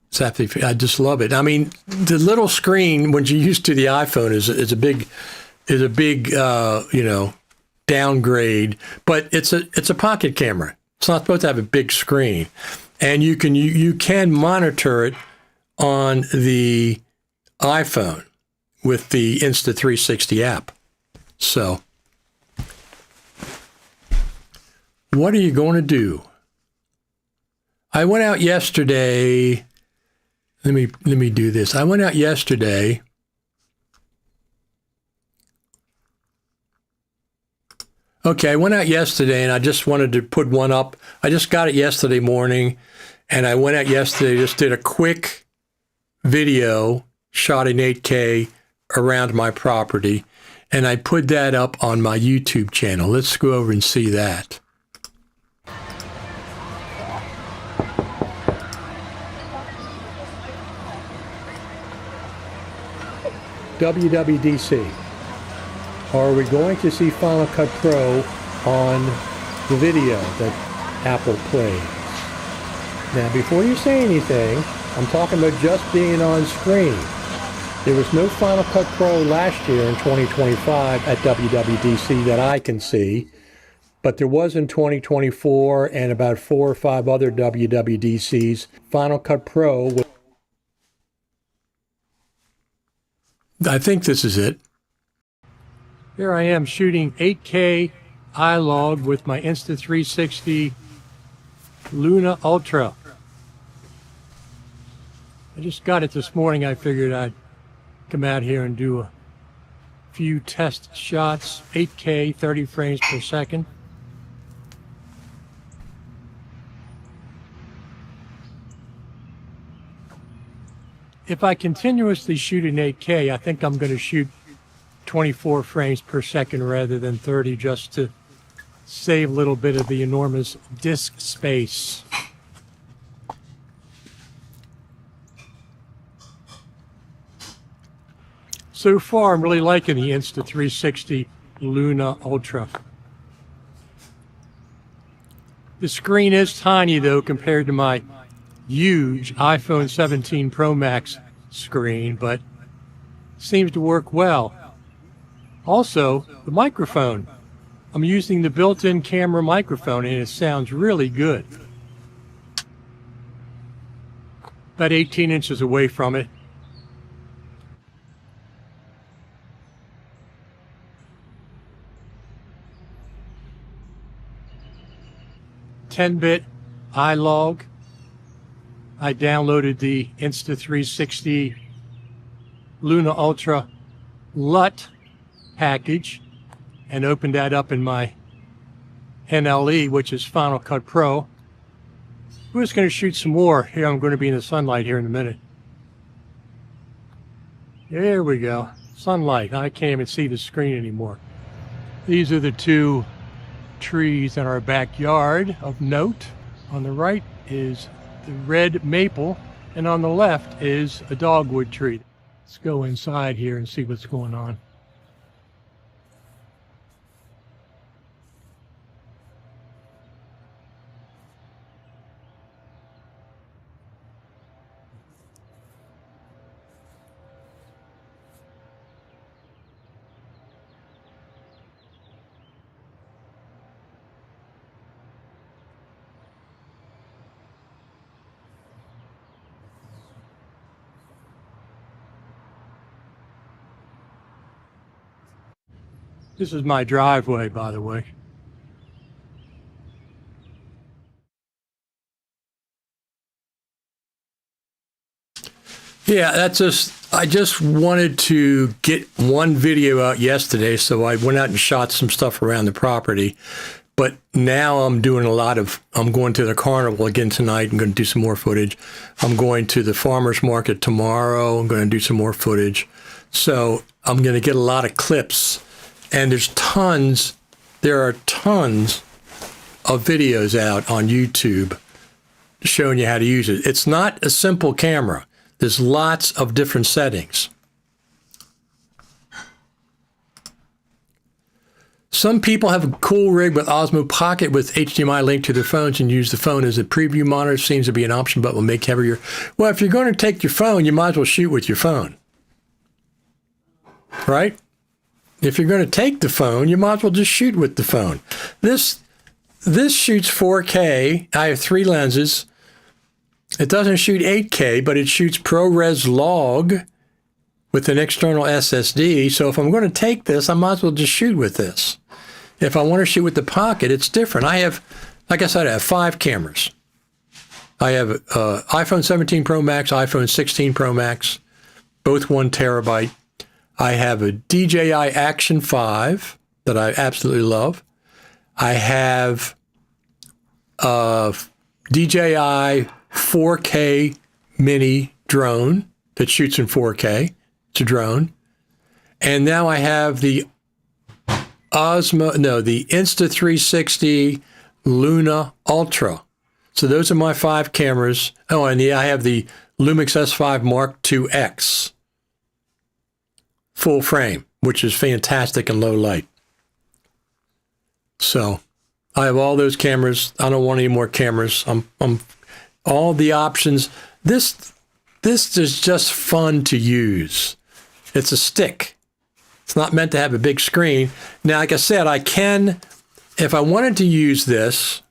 It's absolutely, I just love it. I mean, the little screen when you're used to the iPhone is a big downgrade. But it's a pocket camera. It's not supposed to have a big screen, and you can monitor it on the iPhone with the Insta360 app. So, what are you going to do? I went out yesterday. Let me do this. I went out yesterday. Okay, I went out yesterday and I just wanted to put one up. I just got it yesterday morning, and I went out yesterday, just did a quick video shot in 8K around my property, and I put that up on my YouTube channel. Let's go over and see that. WWDC. Are we going to see Final Cut Pro on the video that Apple plays? Now, before you say anything, I'm talking about just being on screen. There was no Final Cut Pro last year in 2025 at WWDC that I can see, but there was in 2024 and about 4 or 5 other WWDCs. Final Cut Pro, I think this is it. Here I am shooting 8K iLog with my Insta360 Luna Ultra. I just got it this morning. I figured I'd come out here and do a few test shots, 8K, 30 frames per second. If I continuously shoot in 8K, I think I'm going to shoot 24 frames per second rather than 30, just to save a little bit of the enormous disk space. So far, I'm really liking the Insta360 Luna Ultra. The screen is tiny, though, compared to my huge iPhone 17 Pro Max screen, but seems to work well. Also, the microphone. I'm using the built-in camera microphone, and it sounds really good. About 18 inches away from it. $10-bit iLog. I downloaded the Insta360 Luna Ultra LUT package and opened that up in my NLE, which is Final Cut Pro. We're just going to shoot some more. Here, I'm going to be in the sunlight here in a minute. There we go. Sunlight. I can't even see the screen anymore. These are the two trees in our backyard of note. On the right is the red maple, and on the left is a dogwood tree. Let's go inside here and see what's going on. This is my driveway, by the way. Yeah, I just wanted to get one video out yesterday, so I went out and shot some stuff around the property. But now I'm doing I'm going to the carnival again tonight. I'm going to do some more footage. I'm going to the farmer's market tomorrow. I'm going to do some more footage. So I'm going to get a lot of clips. And there are tons of videos out on YouTube showing you how to use it. It's not a simple camera. There's lots of different settings. Some people have a cool rig with Osmo Pocket with HDMI linked to their phones and use the phone as a preview monitor. Seems to be an option, but will make heavier. Well, if you're going to take your phone, you might as well shoot with your phone. Right? If you're going to take the phone, you might as well just shoot with the phone. This shoots 4K. I have 3 lenses. It doesn't shoot 8K, but it shoots ProRes log with an external SSD. So if I'm going to take this, I might as well just shoot with this. If I want to shoot with the Pocket, it's different. I have, like I said, I have 5 cameras. I have iPhone 17 Pro Max, iPhone 16 Pro Max, both 1 terabyte. I have a DJI Action 5 that I absolutely love. I have a DJI 4K mini drone that shoots in 4K. It's a drone. And now I have the the Insta360 Luna Ultra. So those are my 5 cameras. Oh, and I have the Lumix S5 Mark II X. Full frame, which is fantastic in low light. So I have all those cameras. I don't want any more cameras. I'm all the options. This is just fun to use. It's a stick. It's not meant to have a big screen. Now, like I said, I can, if I wanted to use this,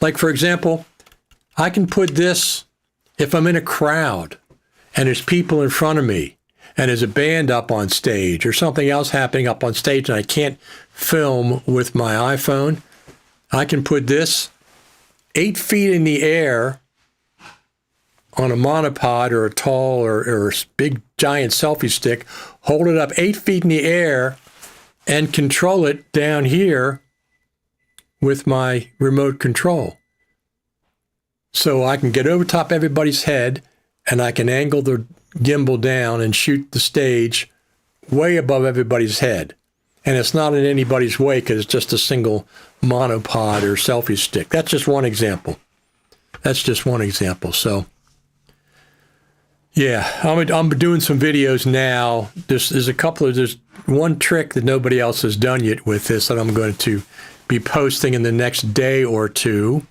like for example, I can put this if I'm in a crowd and there's people in front of me, and there's a band up on stage or something else happening up on stage and I can't film with my iPhone, I can put this 8 feet in the air on a monopod or a tall or a big giant selfie stick, hold it up 8 feet in the air and control it down here with my remote control. So I can get over top everybody's head and I can angle the gimbal down and shoot the stage way above everybody's head. And it's not in anybody's way because it's just a single monopod or selfie stick. That's just one example. So, yeah, I'm doing some videos now. There's one trick that nobody else has done yet with this that I'm going to be posting in the next day or two.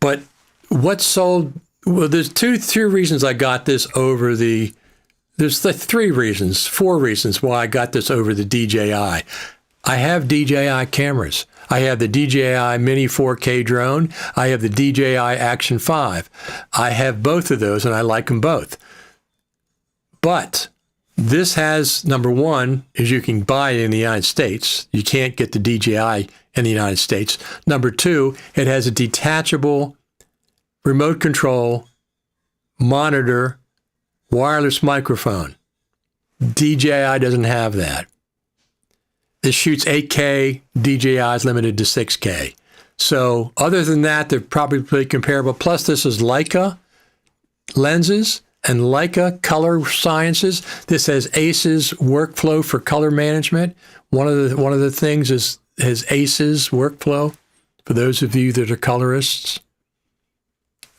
But what sold... Well, there's 3 reasons I got this over the... There's 4 reasons why I got this over the DJI. I have DJI cameras. I have the DJI Mini 4K drone. I have the DJI Action 5. I have both of those, and I like them both. But this has, number one, is you can buy it in the United States. You can't get the DJI in the United States. Number 2, it has a detachable remote control, monitor, wireless microphone. DJI doesn't have that. This shoots 8K, DJI is limited to 6K. So other than that, they're probably pretty comparable. Plus, this is Leica lenses and Leica color sciences. This has ACES workflow for color management. One of the things is ACES workflow for those of you that are colorists.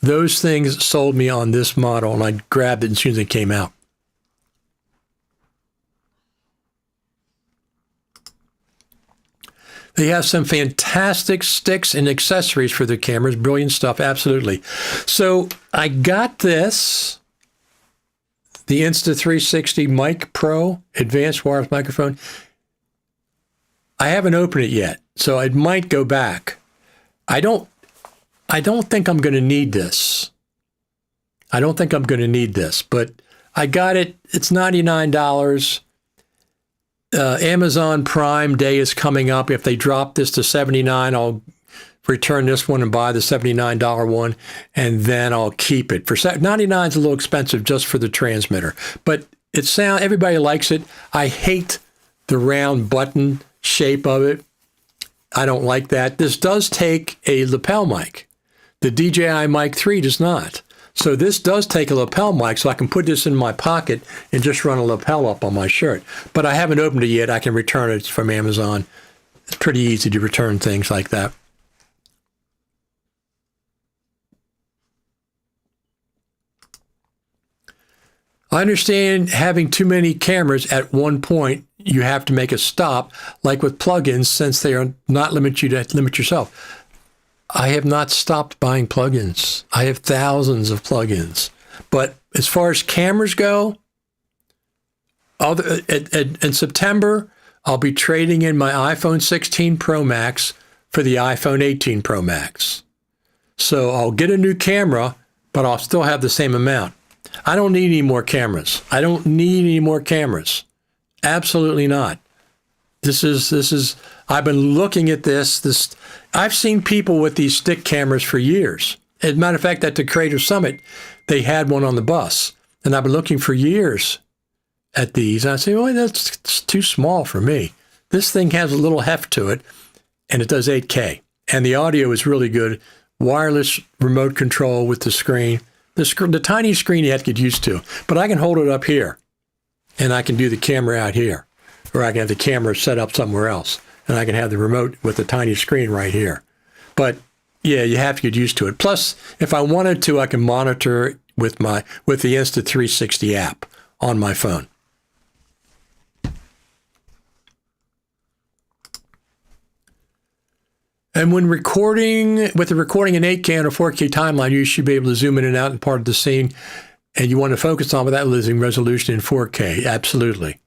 those things sold me on this model, and I grabbed it as soon as it came out. They have some fantastic sticks and accessories for their cameras. Brilliant stuff, absolutely. So I got this, the Insta360 Mic Pro Advanced Wireless Microphone. I haven't opened it yet, so I might go back. I don't think I'm going to need this. I don't think I'm going to need this, but I got it. It's $99. Amazon Prime Day is coming up. If they drop this to $79, I'll return this one and buy the $79 one, and then I'll keep it. For $99 is a little expensive just for the transmitter, but everybody likes it. I hate the round button shape of it. I don't like that. This does take a lapel mic. The DJI Mic 3 does not. So this does take a lapel mic, so I can put this in my pocket and just run a lapel up on my shirt. But I haven't opened it yet. I can return it from Amazon. It's pretty easy to return things like that. I understand having too many cameras at one point, you have to make a stop, like with plugins, since they are not limit yourself. I have not stopped buying plugins. I have thousands of plugins. But as far as cameras go, in September, I'll be trading in my iPhone 16 Pro Max for the iPhone 18 Pro Max. So I'll get a new camera, but I'll still have the same amount. I don't need any more cameras. I don't need any more cameras. Absolutely not. I've been looking at this. I've seen people with these stick cameras for years. As a matter of fact, at the Creator Summit, they had one on the bus. And I've been looking for years at these. And I say, well, that's too small for me. This thing has a little heft to it, and it does 8K. And the audio is really good. Wireless remote control with the screen. The tiny screen you have to get used to. But I can hold it up here, and I can do the camera out here. Or I can have the camera set up somewhere else, and I can have the remote with the tiny screen right here. But yeah, you have to get used to it. Plus, if I wanted to, I can monitor it with the Insta360 app on my phone. And when recording in 8K on a 4K timeline, you should be able to zoom in and out in part of the scene, and you want to focus on without losing resolution in 4K. Absolutely.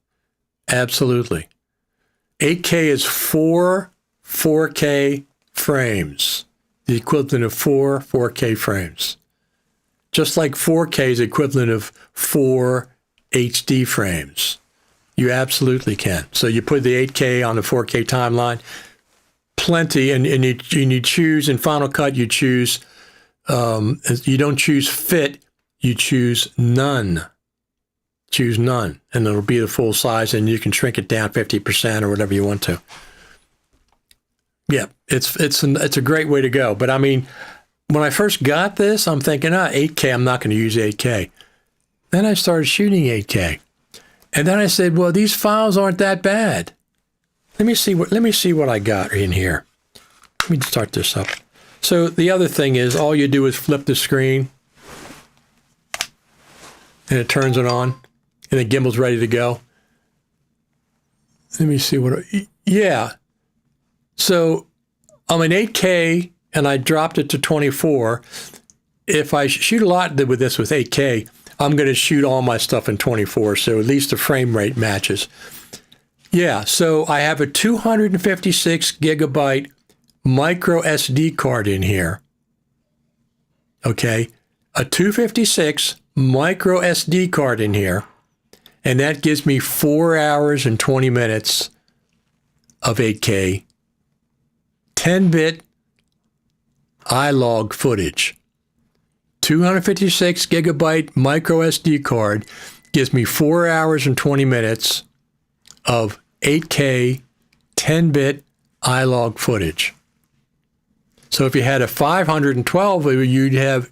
Absolutely. 8K is 4 4K frames, the equivalent of 4 4K frames. Just like 4K is the equivalent of 4 HD frames. You absolutely can. So you put the 8K on the 4K timeline, plenty, and you choose, in Final Cut, you choose, you don't choose fit, you choose none. Choose none, and it'll be the full size, and you can shrink it down 50% or whatever you want to. Yeah, it's a great way to go. But I mean, when I first got this, I'm thinking, 8K, I'm not going to use 8K. Then I started shooting 8K, and then I said, well, these files aren't that bad. Let me see what I got in here. Let me start this up. So the other thing is, all you do is flip the screen, and it turns it on. And the gimbal's ready to go. Let me see yeah. So I'm in 8K, and I dropped it to 24. If I shoot a lot with this with 8K, I'm going to shoot all my stuff in 24, so at least the frame rate matches. Yeah, so I have a 256 gigabyte micro SD card in here. Okay, a 256 micro SD card in here. And that gives me 4 hours and 20 minutes of 8K, 10-bit iLog footage. 256 gigabyte micro SD card gives me 4 hours and 20 minutes of 8K, 10-bit iLog footage. So if you had a 512, you'd have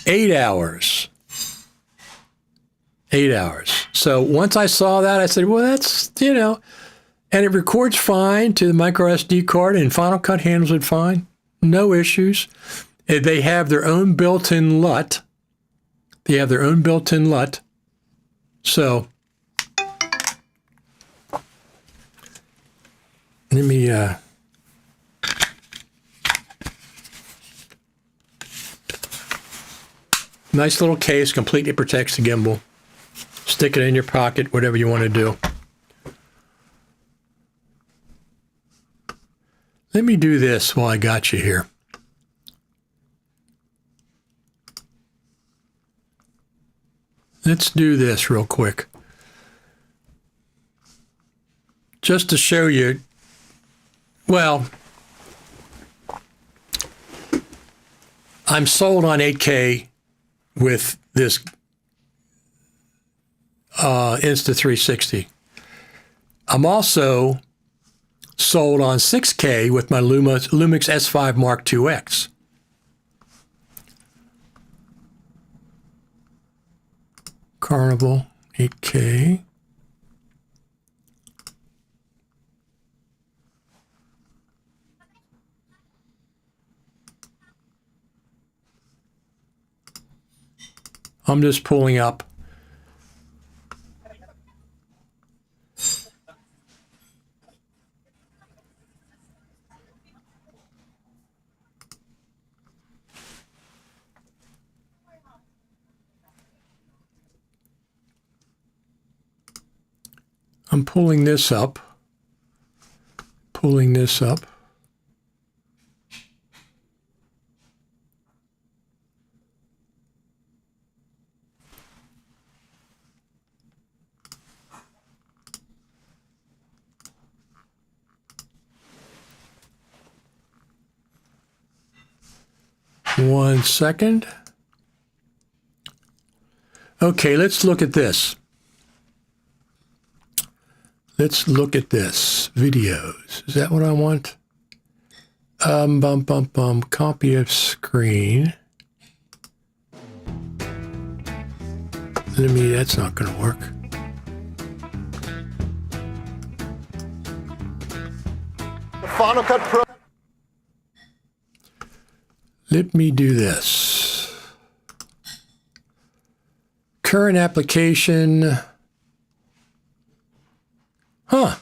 8 hours. 8 hours. So once I saw that, I said, well, that's, and it records fine to the micro SD card, and Final Cut handles it fine. No issues. They have their own built-in LUT. They have their own built-in LUT. So let me nice little case, completely protects the gimbal. Stick it in your pocket, whatever you want to do. Let me do this while I got you here. Let's do this real quick. Just to show you, well, I'm sold on 8K with this Insta360. I'm also sold on 6K with my Lumix S5 Mark IIX. Carnival 8K. I'm just pulling up. I'm pulling this up. Pulling this up. One second. Okay, let's look at this. Let's look at this. Videos. Is that what I want? Copy of screen. That's not going to work. Final Cut Pro. Let me do this. Current application. Huh.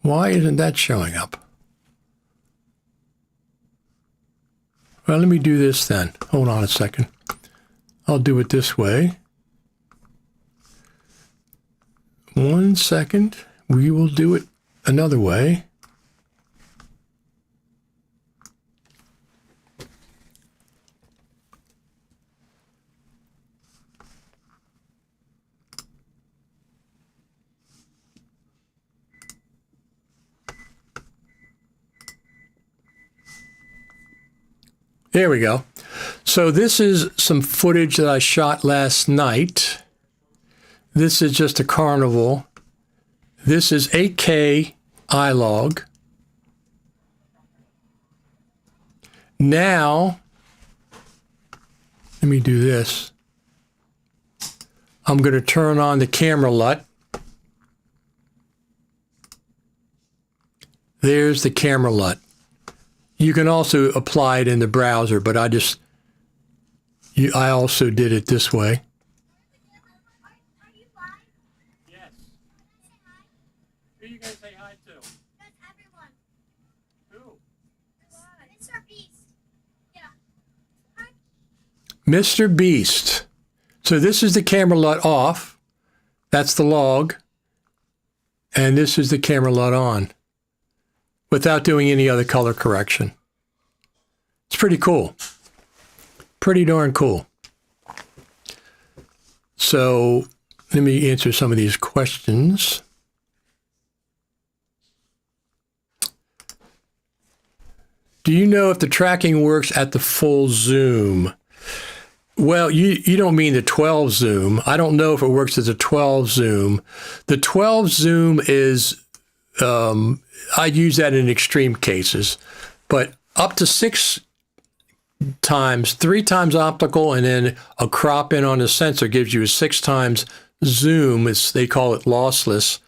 Why isn't that showing up? Well, let me do this then. Hold on a second. I'll do it this way. 1 second. We will do it another way. There we go. So this is some footage that I shot last night. This is just a carnival. This is 8K iLog. Now, let me do this. I'm going to turn on the camera LUT. There's the camera LUT. You can also apply it in the browser, but I also did it this way. Yes. Who you gonna say hi to? That's everyone. Who? Mr. Beast. Yeah. Mr. Beast. So this is the camera LUT off. That's the log. And this is the camera LUT on, without doing any other color correction. It's pretty cool. Pretty darn cool. So let me answer some of these questions. Do you know if the tracking works at the full zoom? Well, you don't mean the 12 zoom. I don't know if it works as a 12 zoom. The 12 zoom is, I'd use that in extreme cases, but up to 6 times, 3 times optical, and then a crop in on the sensor gives you a 6 times zoom. They call it lossless.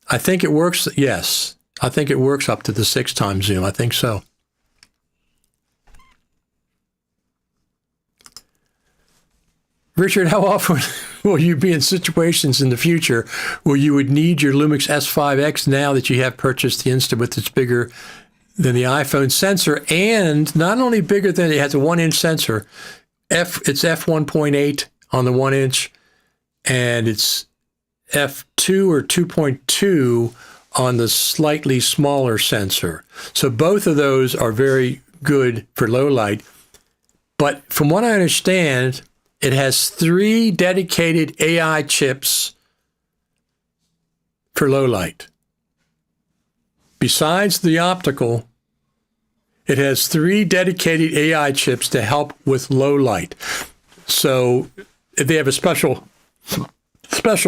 I think it works. Yes, I think it works up to the 6 times zoom. I think so. Richard, how often will you be in situations in the future where you would need your Lumix S5X now that you have purchased the Insta with its bigger than the iPhone sensor, and not only bigger than it has a 1-inch sensor, it's f1.8 on the 1-inch, and it's f2 or 2.2 on the slightly smaller sensor. So both of those are very good for low light. But from what I understand, it has 3 dedicated AI chips for low light. Besides the optical, it has 3 dedicated AI chips to help with low light. So they have a special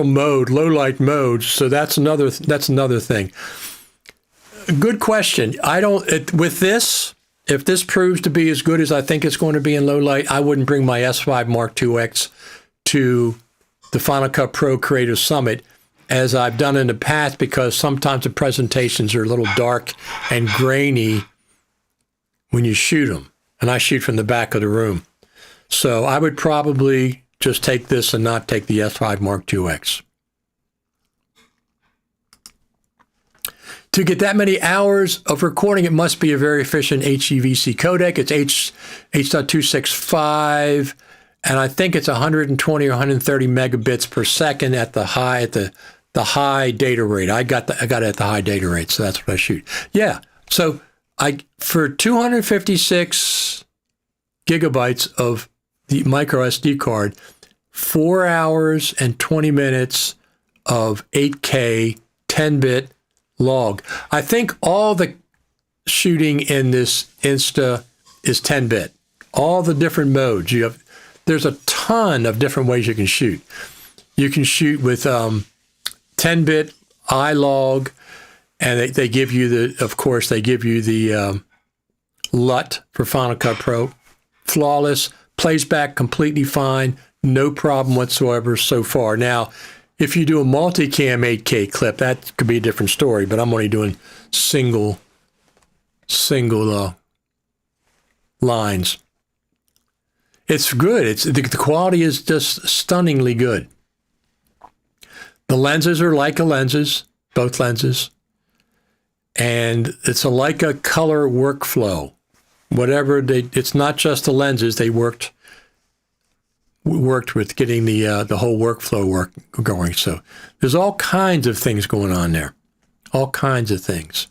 mode, low light mode. So that's another thing. Good question. With this, if this proves to be as good as I think it's going to be in low light, I wouldn't bring my S5 Mark IIX to the Final Cut Pro Creative Summit as I've done in the past, because sometimes the presentations are a little dark and grainy when you shoot them. And I shoot from the back of the room. So I would probably just take this and not take the S5 Mark IIX. To get that many hours of recording, it must be a very efficient HEVC codec. It's H.265, and I think it's 120 or 130 megabits per second at the high high data rate. I got it at the high data rate, so that's what I shoot. Yeah, so for 256 gigabytes of the micro SD card, 4 hours and 20 minutes of 8K 10-bit log. I think all the shooting in this Insta is 10-bit. All the different modes. There's a ton of different ways you can shoot. You can shoot with 10-bit iLog, and they give you the LUT for Final Cut Pro. Flawless, plays back completely fine, no problem whatsoever so far. Now, if you do a multicam 8K clip, that could be a different story, but I'm only doing single lines. It's good. The quality is just stunningly good. The lenses are Leica lenses, both lenses, and it's a Leica color workflow. It's not just the lenses. They worked with getting the whole workflow going. So there's all kinds of things going on there. All kinds of things.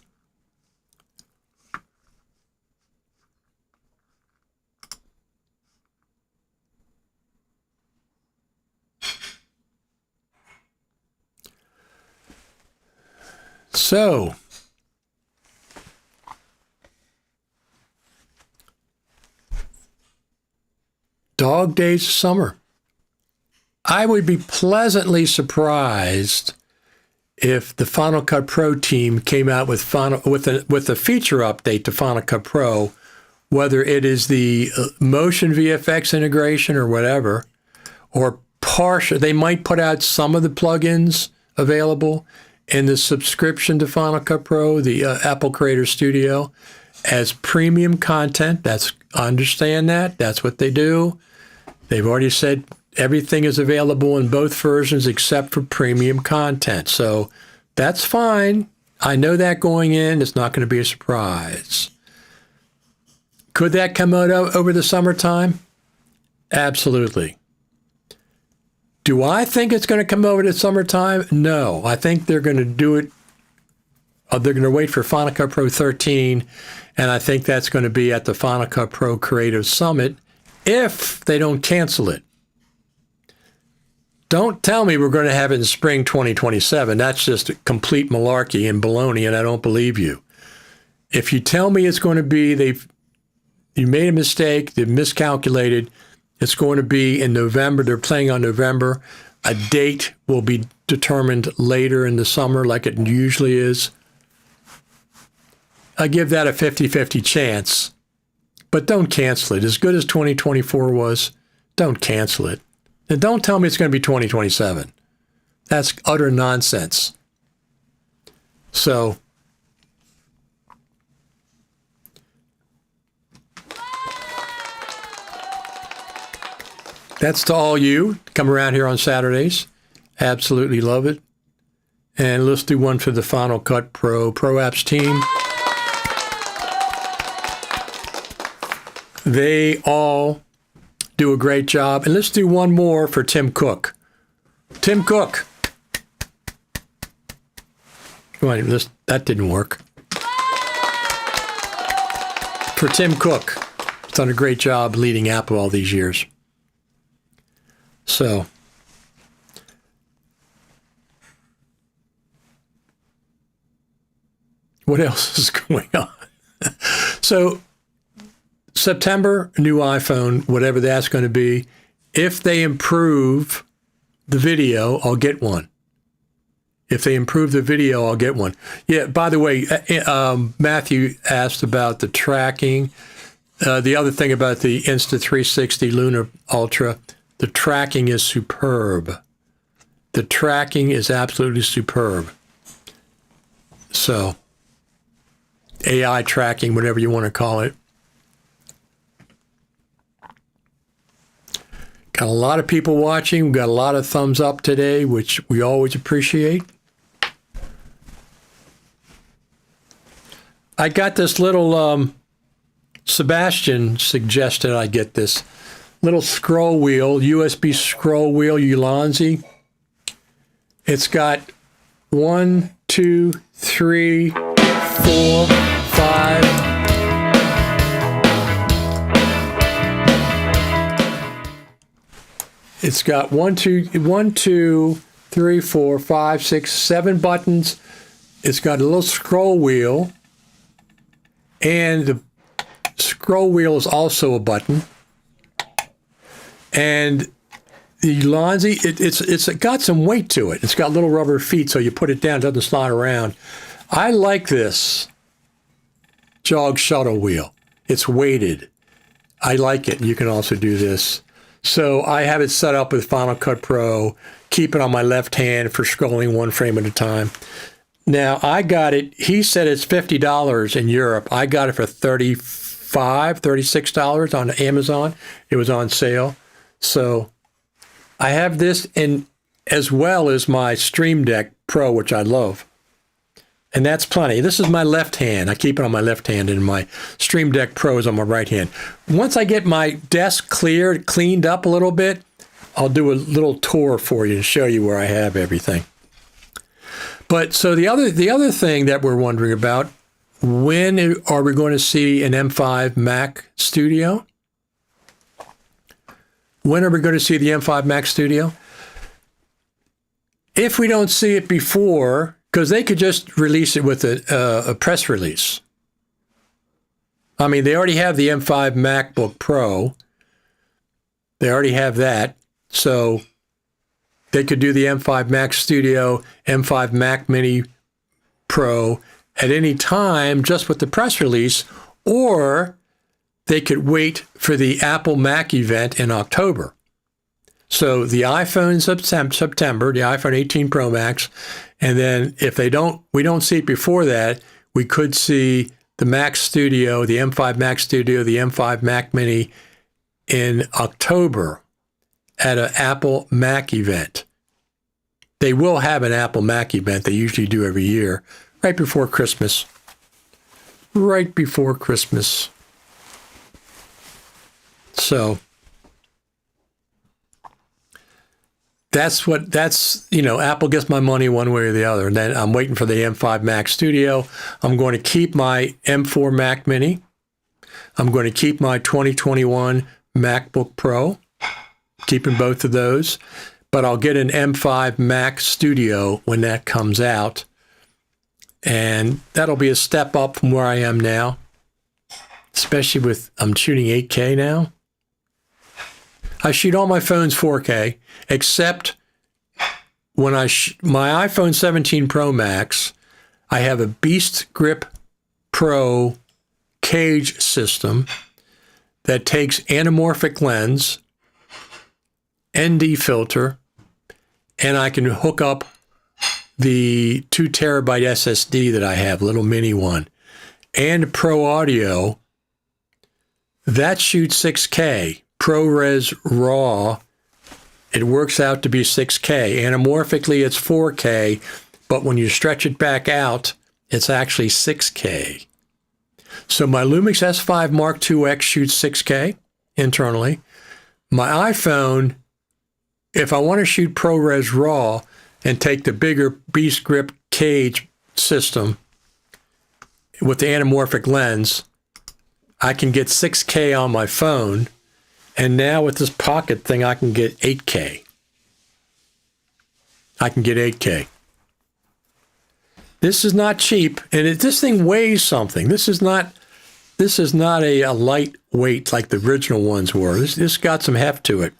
So dog days of summer. I would be pleasantly surprised if the Final Cut Pro team came out with a feature update to Final Cut Pro, whether it is the motion VFX integration or whatever, or partial. They might put out some of the plugins available in the subscription to Final Cut Pro, the Apple Creator Studio, as premium content. I understand that. That's what they do. They've already said everything is available in both versions except for premium content. So that's fine. I know that going in. It's not going to be a surprise. Could that come out over the summertime? Absolutely. Do I think it's going to come over the summertime? No. I think they're going to do it. They're going to wait for Final Cut Pro 13, and I think that's going to be at the Final Cut Pro Creative Summit if they don't cancel it. Don't tell me we're going to have it in spring 2027. That's just complete malarkey and baloney, and I don't believe you. If you tell me it's going to be, you made a mistake, they've miscalculated, it's going to be in November, they're planning on November, a date will be determined later in the summer like it usually is. I give that a 50-50 chance. But don't cancel it. As good as 2024 was, don't cancel it. And don't tell me it's going to be 2027. That's utter nonsense. So, that's to all you. Come around here on Saturdays. Absolutely love it. And let's do one for the Final Cut Pro Apps team. They all do a great job. And let's do one more for Tim Cook. Tim Cook. Come on, that didn't work. For Tim Cook. He's done a great job leading Apple all these years. So, what else is going on? So, September, new iPhone, whatever that's going to be. If they improve the video, I'll get one. If they improve the video, I'll get one. Yeah, by the way, Matthew asked about the tracking. The other thing about the Insta360 Lunar Ultra, the tracking is superb. The tracking is absolutely superb. So, AI tracking, whatever you want to call it. Got a lot of people watching. We've got a lot of thumbs up today, which we always appreciate. I got this little, Sebastian suggested I get this little scroll wheel, USB scroll wheel, Ulanzi. It's got 1, 2, 3, 4, 5. It's got 1, 2, 3, 4, 5, 6, 7 buttons. It's got a little scroll wheel. And the scroll wheel is also a button. And the Ulanzi, it's got some weight to it. It's got little rubber feet, so you put it down, it doesn't slide around. I like this jog shuttle wheel. It's weighted. I like it. You can also do this. So I have it set up with Final Cut Pro, keep it on my left hand for scrolling one frame at a time. Now, I got it, he said it's $50 in Europe. I got it for $35, $36 on Amazon. It was on sale. So I have this in as well as my Stream Deck Pro, which I love. And that's plenty. This is my left hand. I keep it on my left hand, and my Stream Deck Pro is on my right hand. Once I get my desk cleaned up a little bit, I'll do a little tour for you and show you where I have everything. But so the other thing that we're wondering about, when are we going to see an M5 Mac Studio? When are we going to see the M5 Mac Studio? If we don't see it before, because they could just release it with a press release. I mean, they already have the M5 MacBook Pro. They already have that. So they could do the M5 Mac Studio, M5 Mac Mini Pro at any time just with the press release, or they could wait for the Apple Mac event in October. So the iPhone in September, the iPhone 18 Pro Max, and then if we don't see it before that, we could see the Mac Studio, the M5 Mac Studio, the M5 Mac Mini in October at an Apple Mac event. They will have an Apple Mac event. They usually do every year, right before Christmas. Right before Christmas. So that's Apple gets my money one way or the other. And then I'm waiting for the M5 Mac Studio. I'm going to keep my M4 Mac Mini. I'm going to keep my 2021 MacBook Pro, keeping both of those. But I'll get an M5 Mac Studio when that comes out. And that'll be a step up from where I am now, especially I'm shooting 8K now. I shoot all my phones 4K, except when my iPhone 17 Pro Max, I have a Beast Grip Pro cage system. that takes anamorphic lens, ND filter, and I can hook up the 2 terabyte SSD that I have, little mini one, and Pro Audio. That shoots 6K. ProRes RAW, it works out to be 6K. Anamorphically, it's 4K, but when you stretch it back out, it's actually 6K. So my Lumix S5 Mark IIX shoots 6K internally. My iPhone, if I want to shoot ProRes RAW and take the bigger Beast Grip cage system with the anamorphic lens, I can get 6K on my phone. And now with this pocket thing, I can get 8K. I can get 8K. This is not cheap, and this thing weighs something. This is not a lightweight like the original ones were. This got some heft to it.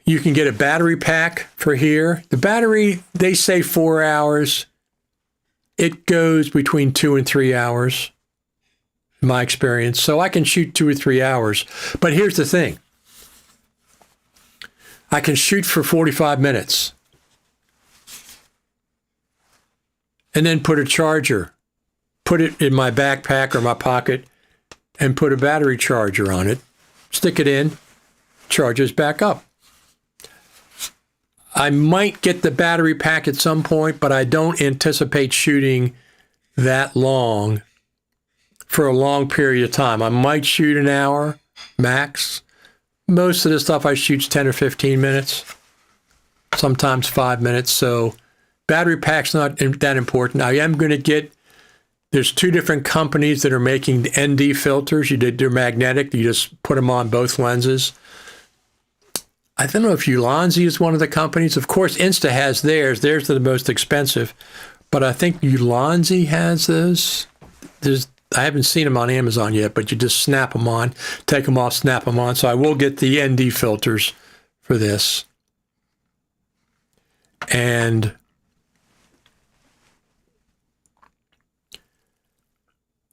You can get a battery pack for here. The battery, they say 4 hours. It goes between 2 and 3 hours, in my experience. So I can shoot 2 or 3 hours. But here's the thing. I can shoot for 45 minutes. And then put a charger. Put it in my backpack or my pocket and put a battery charger on it. Stick it in. Charges back up. I might get the battery pack at some point, but I don't anticipate shooting that long for a long period of time. I might shoot an hour max. Most of the stuff I shoot's 10 or 15 minutes, sometimes 5 minutes. So battery pack's not that important. I am going to get, there's 2 different companies that are making ND filters. They're magnetic. You just put them on both lenses. I don't know if Ulanzi is one of the companies. Of course, Insta has theirs. Theirs are the most expensive. But I think Ulanzi has those. I haven't seen them on Amazon yet, but you just snap them on, take them off, snap them on. So I will get the ND filters for this. And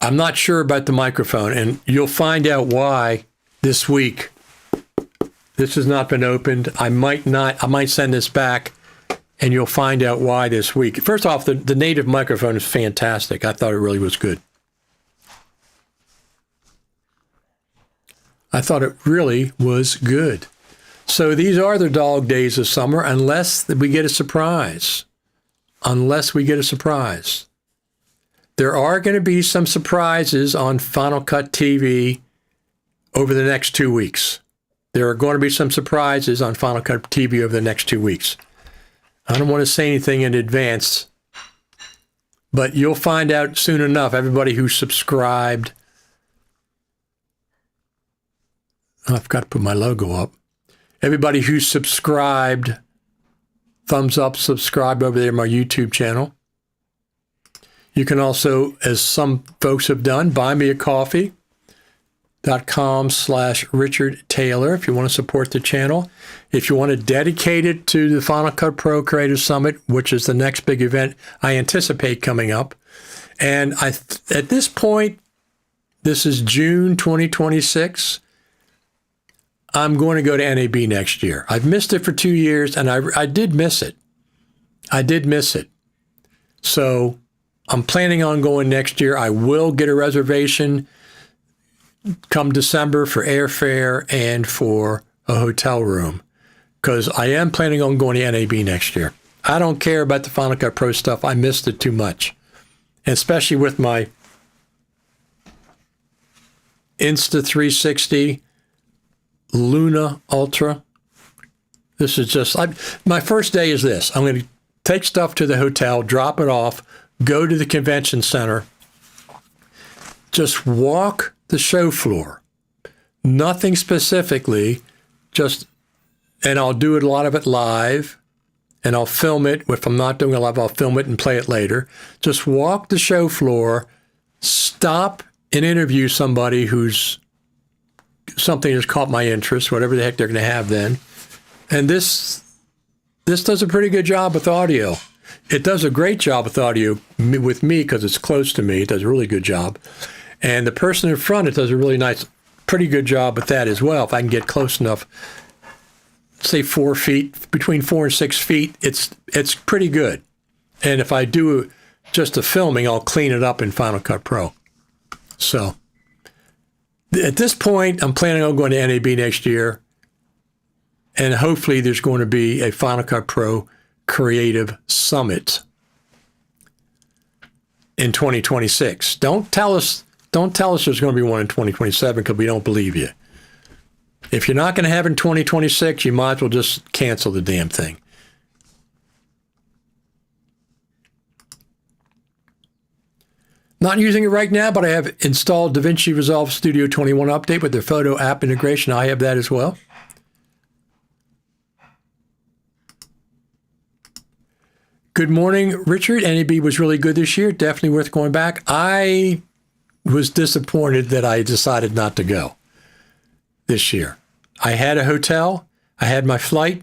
I'm not sure about the microphone, and you'll find out why this week. This has not been opened. I might send this back, and you'll find out why this week. First off, the native microphone is fantastic. I thought it really was good. I thought it really was good. So these are the dog days of summer, unless we get a surprise. Unless we get a surprise. There are going to be some surprises on Final Cut TV over the next 2 weeks. There are going to be some surprises on Final Cut TV over the next 2 weeks. I don't want to say anything in advance, but you'll find out soon enough. Everybody who's subscribed, I've got to put my logo up. Everybody who's subscribed, thumbs up, subscribe over there to my YouTube channel. You can also, as some folks have done, buy me a coffee. .com/Richard Taylor if you want to support the channel. If you want to dedicate it to the Final Cut Pro Creator Summit, which is the next big event I anticipate coming up. And at this point, this is June 2026. I'm going to go to NAB next year. I've missed it for 2 years, and I did miss it. I did miss it. So I'm planning on going next year. I will get a reservation come December for airfare and for a hotel room, because I am planning on going to NAB next year. I don't care about the Final Cut Pro stuff. I missed it too much, and especially with my Insta360 Luna Ultra. This is just, my first day is this. I'm going to take stuff to the hotel, drop it off, go to the convention center, just walk the show floor. Nothing specifically, and I'll do a lot of it live, and I'll film it. If I'm not doing it live, I'll film it and play it later. Just walk the show floor, stop and interview somebody who's something has caught my interest, whatever the heck they're going to have then. And this does a pretty good job with audio. It does a great job with audio with me because it's close to me. It does a really good job. And the person in front, it does a really nice, pretty good job with that as well. If I can get close enough, say 4 feet, between 4 and 6 feet, it's pretty good. And if I do just a filming, I'll clean it up in Final Cut Pro. So at this point, I'm planning on going to NAB next year. And hopefully there's going to be a Final Cut Pro Creative Summit in 2026. Don't tell us there's going to be one in 2027 because we don't believe you. If you're not going to have it in 2026, you might as well just cancel the damn thing. Not using it right now, but I have installed DaVinci Resolve Studio 21 update with their photo app integration. I have that as well. Good morning, Richard. NAB was really good this year. Definitely worth going back. I was disappointed that I decided not to go this year. I had a hotel. I had my flight.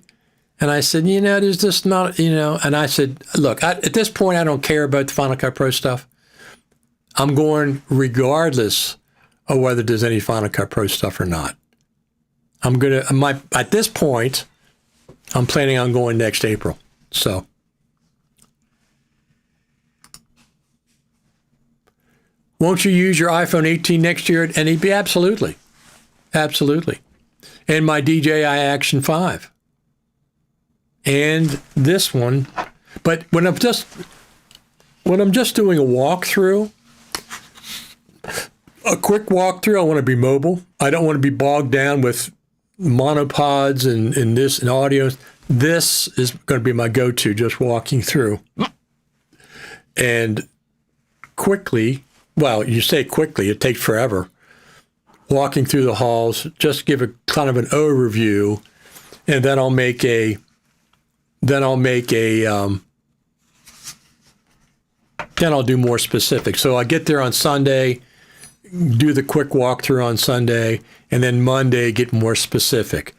And I said, there's just not, and I said, look, at this point, I don't care about the Final Cut Pro stuff. I'm going regardless of whether there's any Final Cut Pro stuff or not. At this point, I'm planning on going next April. So. Won't you use your iPhone 18 next year at NAB? Absolutely. Absolutely. And my DJI Action 5. And this one. But when I'm just doing a walkthrough, a quick walkthrough, I want to be mobile. I don't want to be bogged down with monopods and this and audio. This is going to be my go-to, just walking through. And quickly, well, you say quickly, it takes forever. Walking through the halls, just give a kind of an overview, and then I'll do more specific. So I get there on Sunday, do the quick walkthrough on Sunday, and then Monday get more specific.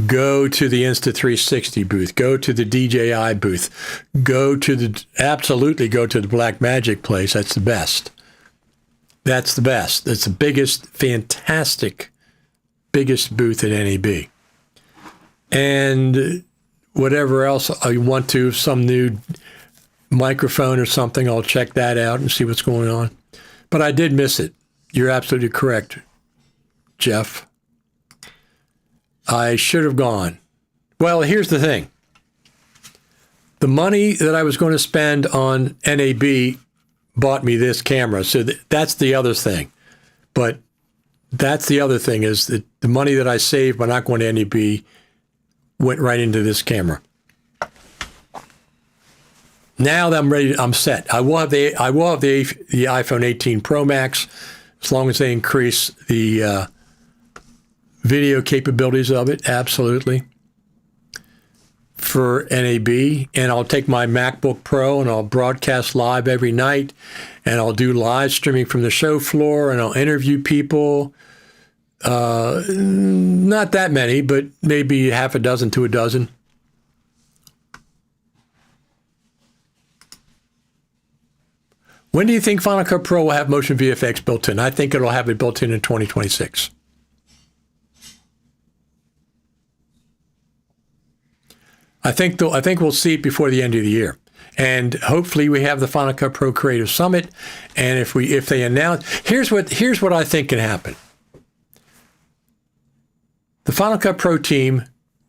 Go to the Insta360 booth. Go to the DJI booth. Absolutely go to the Blackmagic place. That's the best. That's the best. That's the biggest, fantastic, biggest booth at NAB. And whatever else I want to, some new microphone or something, I'll check that out and see what's going on. But I did miss it. You're absolutely correct, Jeff. I should have gone. Well, here's the thing. The money that I was going to spend on NAB bought me this camera. So that's the other thing. But that's the other thing is that the money that I saved by not going to NAB went right into this camera. Now that I'm ready, I'm set. I will have the iPhone 18 Pro Max as long as they increase the video capabilities of it. Absolutely. For NAB, and I'll take my MacBook Pro and I'll broadcast live every night, and I'll do live streaming from the show floor, and I'll interview people. Not that many, but maybe half a dozen to a dozen. When do you think Final Cut Pro will have Motion VFX built in? I think it'll have it built in 2026. I think we'll see it before the end of the year, and hopefully we have the Final Cut Pro Creative Summit. And if they announce, here's what I think can happen. The Final Cut Pro team,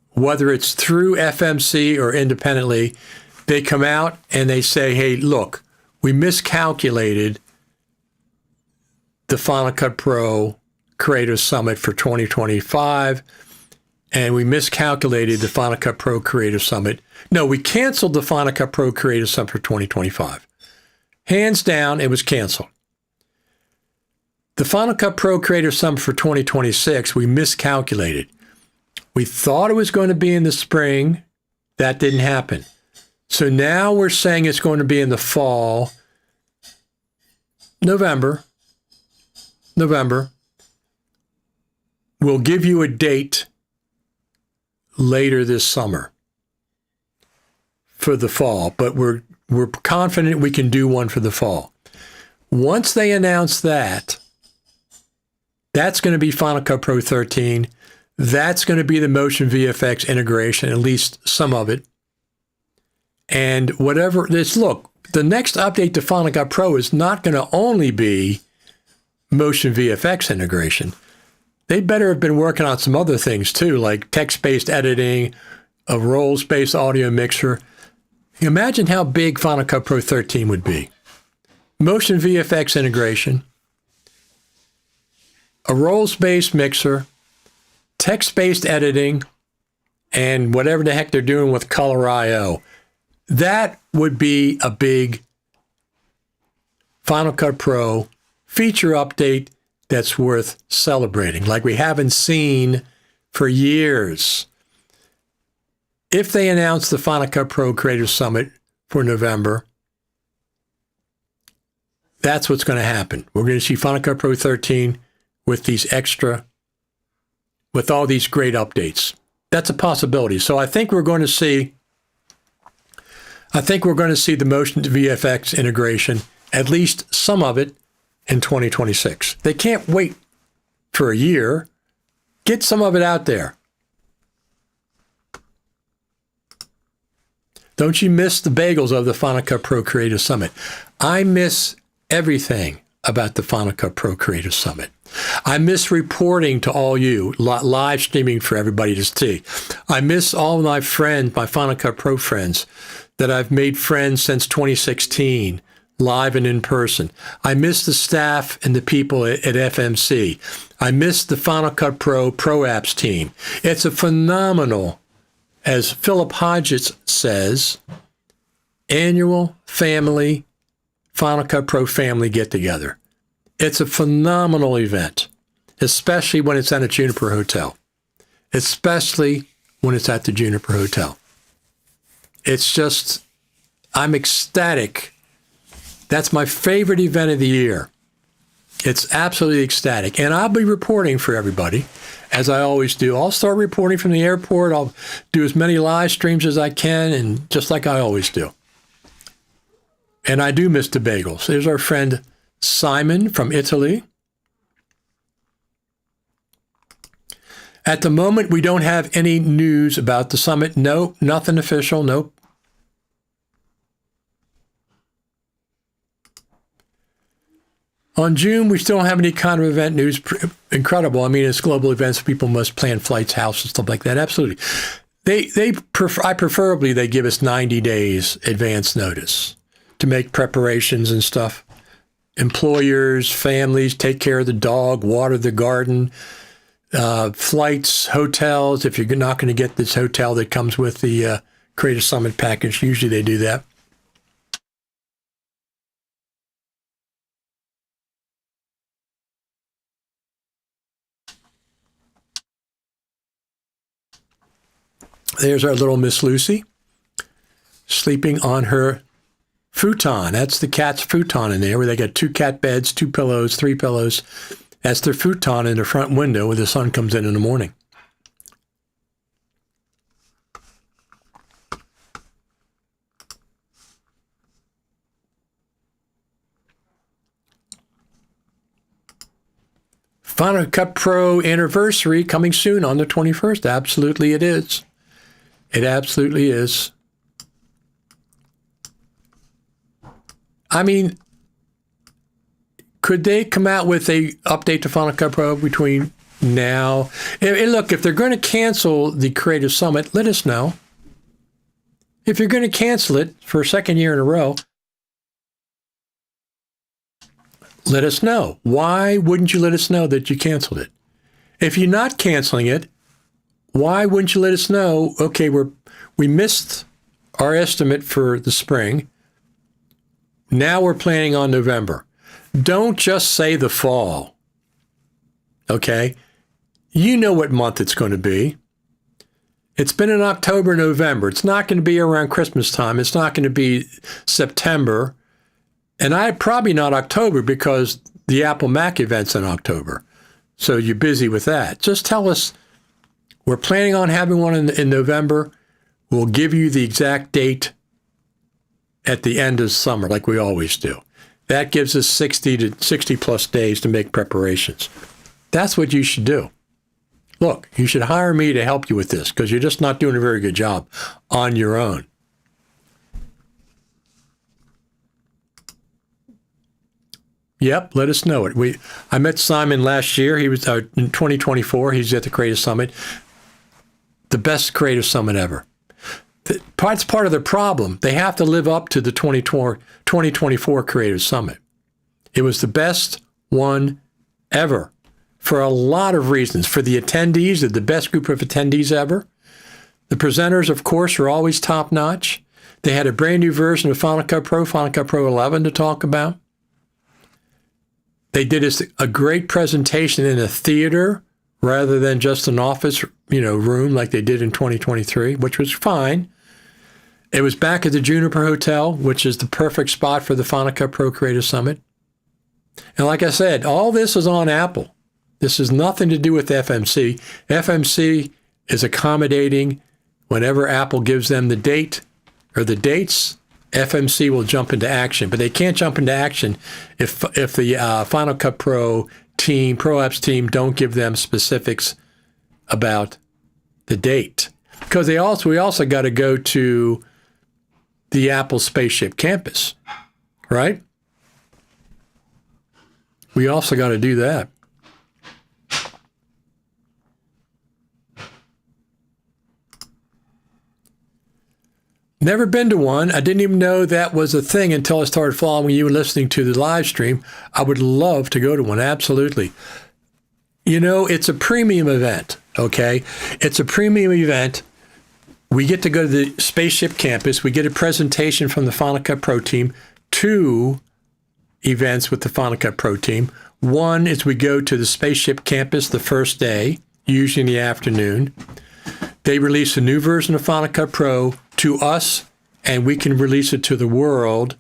whether it's through FMC or independently, they come out and they say, "Hey, look, we miscalculated the Final Cut Pro Creative Summit for 2025." And we miscalculated the Final Cut Pro Creative Summit. No, we canceled the Final Cut Pro Creative Summit for 2025. Hands down, it was canceled. The Final Cut Pro Creative Summit for 2026, we miscalculated. We thought it was going to be in the spring. That didn't happen. So now we're saying it's going to be in the fall, November. We'll give you a date later this summer for the fall, but we're confident we can do one for the fall. Once they announce that, That's going to be Final Cut Pro 13. That's going to be the motion VFX integration, at least some of it. And whatever this, look, the next update to Final Cut Pro is not going to only be motion VFX integration. They better have been working on some other things too, like text-based editing, a roles-based audio mixer. Imagine how big Final Cut Pro 13 would be. Motion VFX integration, a roles-based mixer, text-based editing, and whatever the heck they're doing with Color IO. That would be a big Final Cut Pro feature update that's worth celebrating, like we haven't seen for years. If they announce the Final Cut Pro Creator Summit for November, that's what's going to happen. We're going to see Final Cut Pro 13 with with all these great updates. That's a possibility. So I think we're going to see the motion to VFX integration, at least some of it, in 2026. They can't wait for a year. Get some of it out there. Don't you miss the bagels of the Final Cut Pro Creative Summit? I miss everything about the Final Cut Pro Creative Summit. I miss reporting to all you, live streaming for everybody to see. I miss all my friends, my Final Cut Pro friends that I've made friends since 2016, live and in person. I miss the staff and the people at FMC. I miss the Final Cut Pro Apps team. It's a phenomenal, as Philip Hodgetts says, annual family Final Cut Pro family get-together. It's a phenomenal event, especially when it's at a Juniper Hotel. Especially when it's at the Juniper Hotel. It's just, I'm ecstatic. That's my favorite event of the year. It's absolutely ecstatic. And I'll be reporting for everybody, as I always do. I'll start reporting from the airport. I'll do as many live streams as I can, and just like I always do. And I do miss the bagels. There's our friend Simon from Italy. At the moment, we don't have any news about the summit. Nope, nothing official. Nope. On June, we still don't have any kind of event news. Incredible. I mean, it's global events. People must plan flights, houses, stuff like that. Absolutely. Preferably, they give us 90 days advance notice to make preparations and stuff. Employers, families, take care of the dog, water the garden, flights, hotels. If you're not going to get this hotel that comes with the Creative Summit package, usually they do that. There's our little Miss Lucy sleeping on her futon. That's the cat's futon in there, where they got 2 cat beds, 2 pillows, 3 pillows. That's their futon in the front window where the sun comes in the morning. Final Cut Pro anniversary coming soon on the 21st. Absolutely it is. It absolutely is. I mean, could they come out with a update to Final Cut Pro between now? And look, if they're going to cancel the Creative Summit, let us know. If you're going to cancel it for a second year in a row, let us know. Why wouldn't you let us know that you canceled it? If you're not canceling it, why wouldn't you let us know, okay, we missed our estimate for the spring. Now we're planning on November. Don't just say the fall. Okay? You know what month it's going to be. It's been in October, November. It's not going to be around Christmas time. It's not going to be September. And probably not October, because the Apple Mac event's in October. So you're busy with that. Just tell us, we're planning on having one in November. We'll give you the exact date at the end of summer, like we always do. That gives us 60 plus days to make preparations. That's what you should do. Look, you should hire me to help you with this because you're just not doing a very good job on your own. Yep, let us know it. I met Simon last year. He was in 2024. He's at the Creative Summit. The best Creative Summit ever. That's part of the problem. They have to live up to the 2024 Creative Summit. It was the best one ever for a lot of reasons. For the attendees, they're the best group of attendees ever. The presenters, of course, are always top-notch. They had a brand new version of Final Cut Pro 11 to talk about. They did a great presentation in a theater rather than just an office, room like they did in 2023, which was fine. It was back at the Juniper Hotel, which is the perfect spot for the Final Cut Pro Creative Summit. And like I said, all this is on Apple. This has nothing to do with FMC. FMC is accommodating whenever Apple gives them the date or the dates. FMC will jump into action, but they can't jump into action if the Final Cut Pro team, Pro Apps team, don't give them specifics about the date. Because we also got to go to the Apple Spaceship Campus, right? We also got to do that. Never been to one. I didn't even know that was a thing until I started following you and listening to the live stream. I would love to go to one, absolutely. It's a premium event, okay? It's a premium event. We get to go to the Spaceship Campus. We get a presentation from the Final Cut Pro team. 2 events with the Final Cut Pro team. One is we go to the Spaceship Campus the first day, usually in the afternoon. They release a new version of Final Cut Pro to us, and we can release it to the world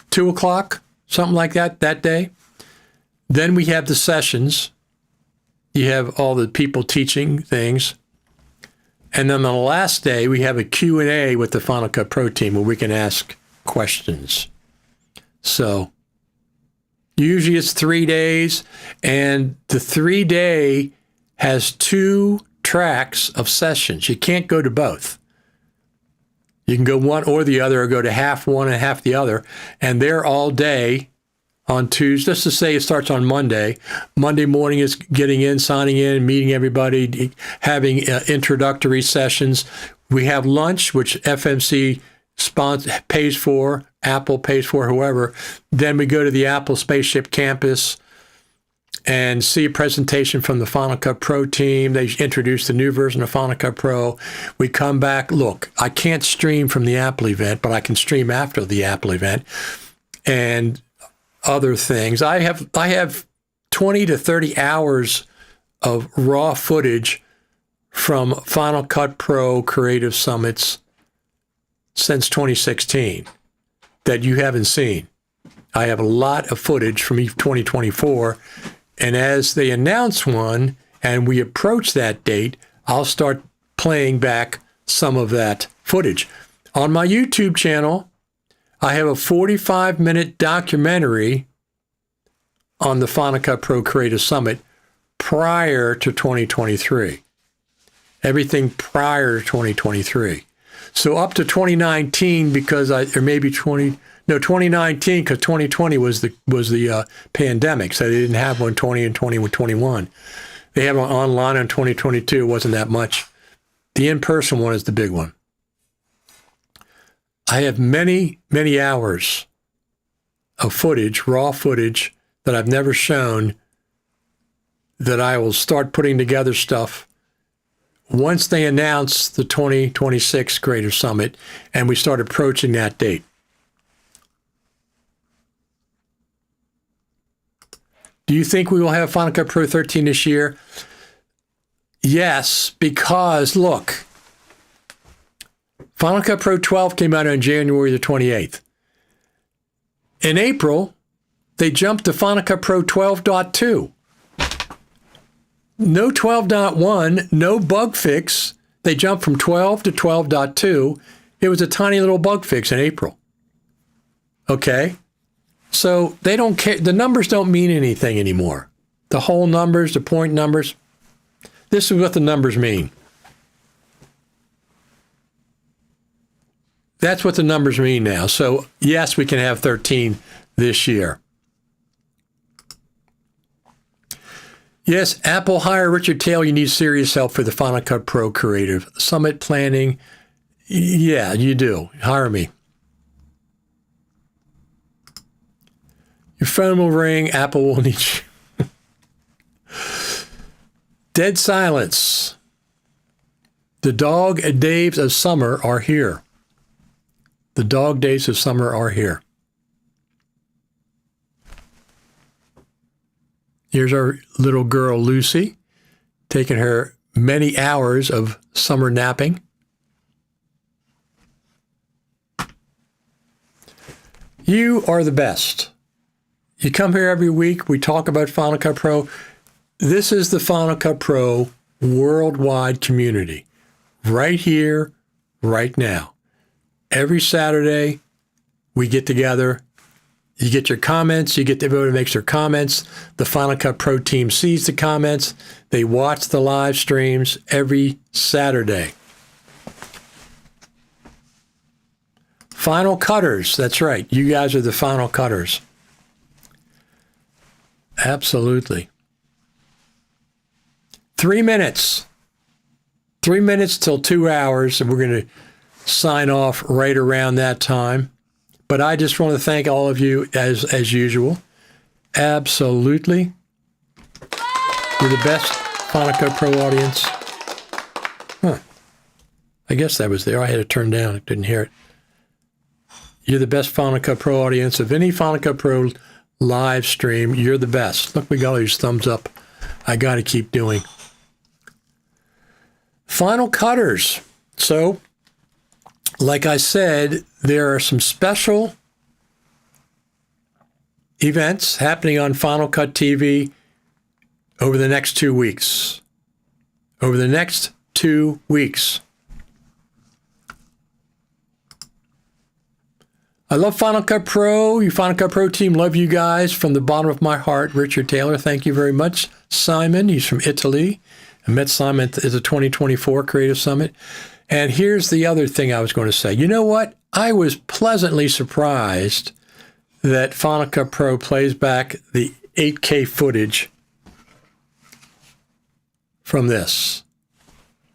2 o'clock, something like that day. Then we have the sessions. You have all the people teaching things. And then on the last day, we have a Q&A with the Final Cut Pro team where we can ask questions. So usually it's 3 days, and the 3-day has 2 tracks of sessions. You can't go to both. You can go one or the other, or go to half one and half the other, and they're all day on Tuesday. Let's just say it starts on Monday. Monday morning is getting in, signing in, meeting everybody, having introductory sessions. We have lunch, which FMC pays for, Apple pays for, whoever. Then we go to the Apple Spaceship Campus and see a presentation from the Final Cut Pro team. They introduce the new version of Final Cut Pro. We come back. Look, I can't stream from the Apple event, but I can stream after the Apple event and other things. I have 20 to 30 hours of raw footage from Final Cut Pro Creative Summits since 2016 that you haven't seen. I have a lot of footage from 2024. And as they announce one and we approach that date, I'll start playing back some of that footage. On my YouTube channel, I have a 45-minute documentary on the Final Cut Pro Creative Summit prior to 2023. Everything prior to 2023. So up to 2019, because 2019, because 2020 was the pandemic, so they didn't have one 20 and 2021. They have one online in 2022. It wasn't that much. The in-person one is the big one. I have many, many hours of footage, raw footage, that I've never shown, that I will start putting together stuff once they announce the 2026 Creative Summit and we start approaching that date. Do you think we will have Final Cut Pro 13 this year? Yes, because look, Final Cut Pro 12 came out on January the 28th. In April, they jumped to Final Cut Pro 12.2. No 12.1, no bug fix. They jumped from 12 to 12.2. It was a tiny little bug fix in April. Okay? So they don't care. The numbers don't mean anything anymore. the whole numbers, the point numbers. This is what the numbers mean. That's what the numbers mean now. So, yes, we can have 13 this year. Yes, Apple hire Richard Taylor. You need serious help for the Final Cut Pro Creative Summit planning. Yeah, you do. Hire me. Your phone will ring. Apple will need you. Dead silence. The dog days of summer are here. The dog days of summer are here. Here's our little girl, Lucy, taking her many hours of summer napping. You are the best. You come here every week. We talk about Final Cut Pro. This is the Final Cut Pro worldwide community. Right here, right now. Every Saturday, we get together. You get your comments. You get everybody makes their comments. The Final Cut Pro team sees the comments. They watch the live streams every Saturday. Final Cutters. That's right. You guys are the Final Cutters. Absolutely. 3 minutes. 3 minutes till 2 hours, and we're going to sign off right around that time. But I just want to thank all of you as usual. Absolutely. You're the best Final Cut Pro audience. Huh. I guess that was there. I had to turn down. I didn't hear it. You're the best Final Cut Pro audience of any Final Cut Pro live stream. You're the best. Look, we got all these thumbs up. I got to keep doing. Final Cutters. So, like I said, there are some special events happening on Final Cut TV over the next 2 weeks. Over the next 2 weeks. I love Final Cut Pro. You Final Cut Pro team, love you guys from the bottom of my heart. Richard Taylor, thank you very much. Simon, he's from Italy. I met Simon at the 2024 Creative Summit. And here's the other thing I was going to say. You know what? I was pleasantly surprised that Final Cut Pro plays back the 8K footage from this.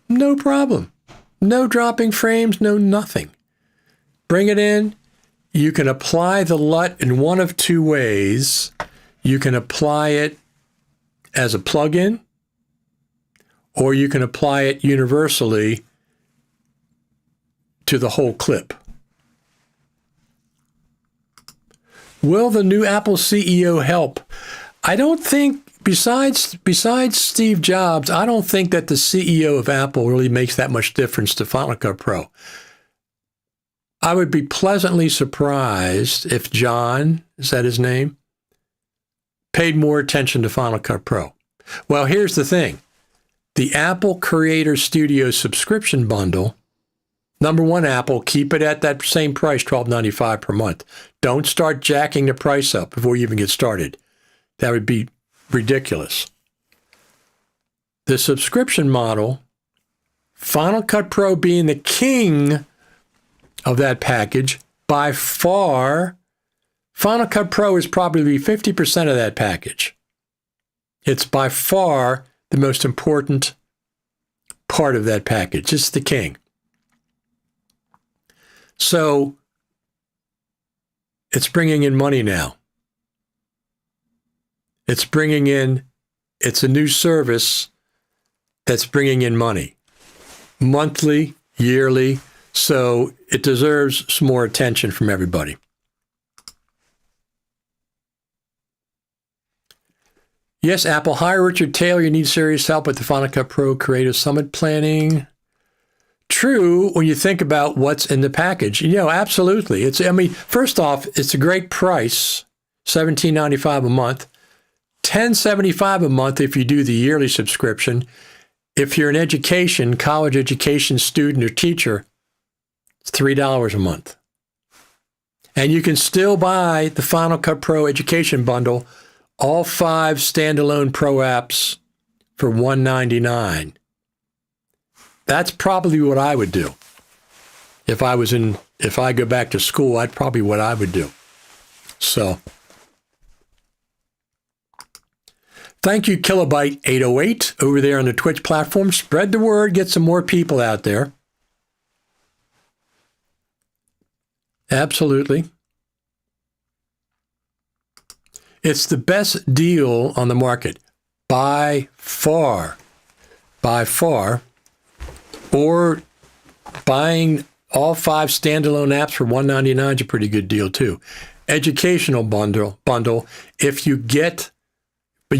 No problem. No dropping frames, no nothing. Bring it in. You can apply the LUT in one of two ways. You can apply it as a plugin, or you can apply it universally to the whole clip. Will the new Apple CEO help? I don't think, besides Steve Jobs, I don't think that the CEO of Apple really makes that much difference to Final Cut Pro. I would be pleasantly surprised if John, is that his name, paid more attention to Final Cut Pro. Well, here's the thing. The Apple Creator Studio subscription bundle, number one, Apple, keep it at that same price, $12.95 per month. Don't start jacking the price up before you even get started. That would be ridiculous. The subscription model, Final Cut Pro being the king of that package, by far, Final Cut Pro is probably 50% of that package. It's by far the most important part of that package. It's the king. So it's bringing in money now. It's a new service that's bringing in money. Monthly, yearly, so it deserves some more attention from everybody. Yes, Apple, hire Richard Taylor. You need serious help with the Final Cut Pro Creative Summit planning. True, when you think about what's in the package. Absolutely. First off, it's a great price, $17.95 a month, $10.75 a month if you do the yearly subscription. If you're an college education student or teacher, it's $3 a month. And you can still buy the Final Cut Pro Education Bundle all 5 standalone pro apps for $199. That's probably what I would do. If I go back to school, that's probably what I would do. So, thank you, Kilobyte 808 over there on the Twitch platform. Spread the word, get some more people out there. Absolutely. It's the best deal on the market by far, or buying all 5 standalone apps for $199 is a pretty good deal too. Educational bundle. If you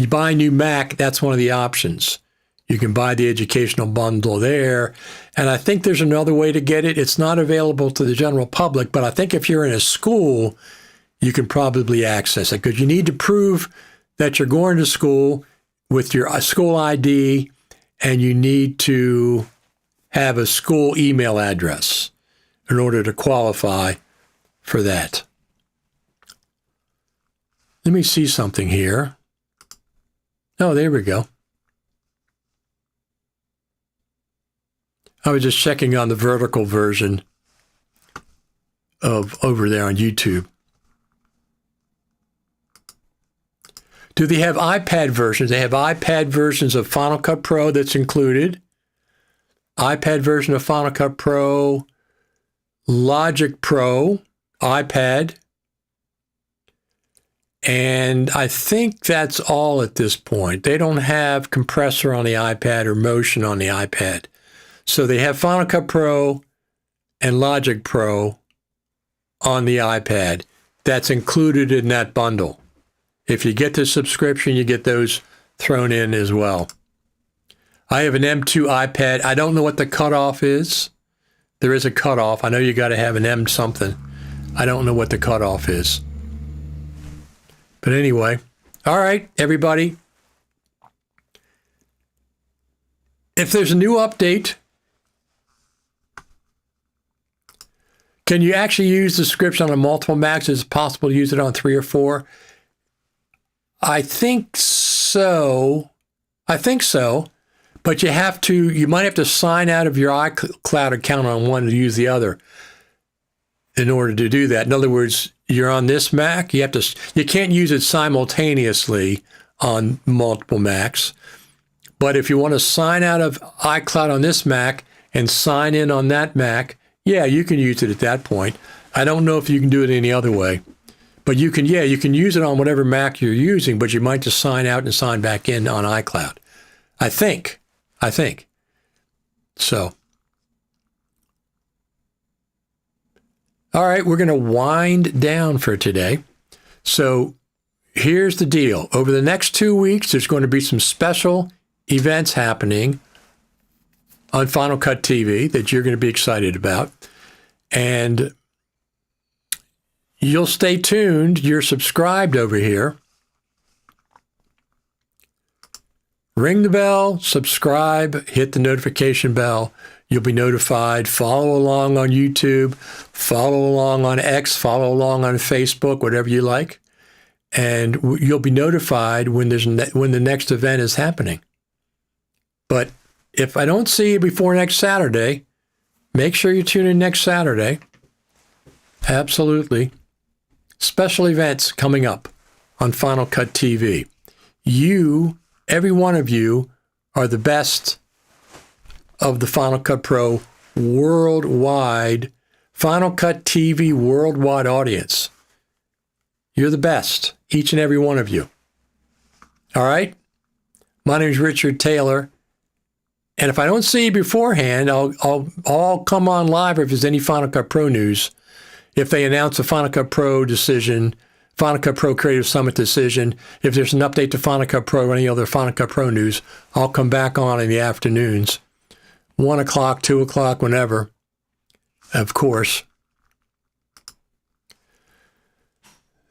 buy a new Mac, that's one of the options. You can buy the educational bundle there. And I think there's another way to get it. It's not available to the general public, but I think if you're in a school, you can probably access it because you need to prove that you're going to school with your school ID, and you need to have a school email address in order to qualify for that. Let me see something here. Oh, there we go. I was just checking on the vertical version of over there on YouTube. Do they have iPad versions? They have iPad versions of Final Cut Pro that's included. iPad version of Final Cut Pro, Logic Pro, iPad. And I think that's all at this point. They don't have compressor on the iPad or motion on the iPad. So they have Final Cut Pro and Logic Pro on the iPad. That's included in that bundle. If you get the subscription, you get those thrown in as well. I have an M2 iPad. I don't know what the cutoff is. There is a cutoff. I know you got to have an M something. I don't know what the cutoff is. But anyway, all right, everybody. If there's a new update, can you actually use the subscription on multiple Macs? Is it possible to use it on 3 or 4? I think so. But you might have to sign out of your iCloud account on one to use the other in order to do that. In other words, you're on this Mac, you can't use it simultaneously on multiple Macs. But if you want to sign out of iCloud on this Mac and sign in on that Mac, yeah, you can use it at that point. I don't know if you can do it any other way. But you can use it on whatever Mac you're using, but you might just sign out and sign back in on iCloud. I think. So. All right, we're going to wind down for today. So here's the deal. Over the next 2 weeks, there's going to be some special events happening on Final Cut TV that you're going to be excited about. And you'll stay tuned. You're subscribed over here. Ring the bell, subscribe, hit the notification bell. You'll be notified. Follow along on YouTube. Follow along on X. Follow along on Facebook, whatever you like. And you'll be notified when the next event is happening. But if I don't see you before next Saturday, make sure you tune in next Saturday. Absolutely. Special events coming up on Final Cut TV. You, every one of you, are the best of the Final Cut Pro worldwide, Final Cut TV worldwide audience. You're the best, each and every one of you. All right? My name is Richard Taylor. And if I don't see you beforehand, I'll come on live if there's any Final Cut Pro news. If they announce a Final Cut Pro decision, Final Cut Pro Creative Summit decision, if there's an update to Final Cut Pro or any other Final Cut Pro news, I'll come back on in the afternoons. 1 o'clock, 2 o'clock, whenever, of course.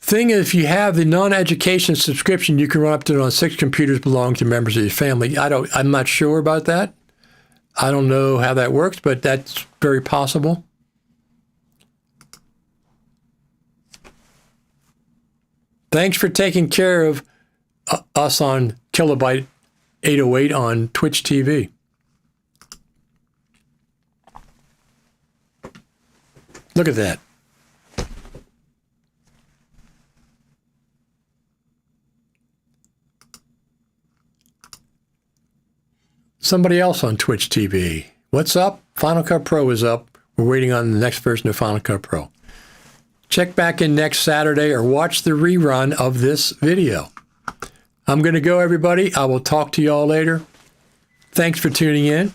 Thing is, if you have the non-education subscription, you can run up to it on 6 computers belonging to members of your family. I'm not sure about that. I don't know how that works, but that's very possible. Thanks for taking care of us on Kilobyte 808 on Twitch TV. Look at that. Somebody else on Twitch TV. What's up? Final Cut Pro is up. We're waiting on the next version of Final Cut Pro. Check back in next Saturday or watch the rerun of this video. I'm going to go, everybody. I will talk to you all later. Thanks for tuning in.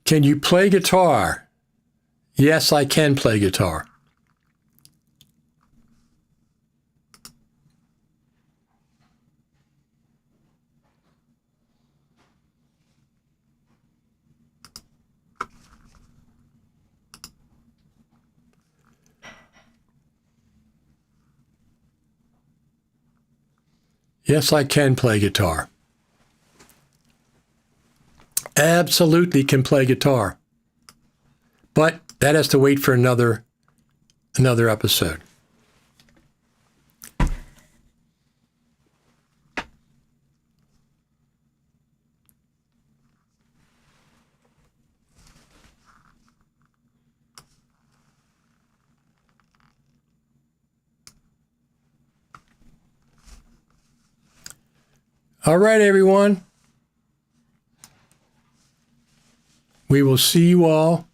Can you play guitar? Yes, I can play guitar. Yes, I can play guitar. Absolutely can play guitar. But that has to wait for another episode. All right, everyone. We will see you all.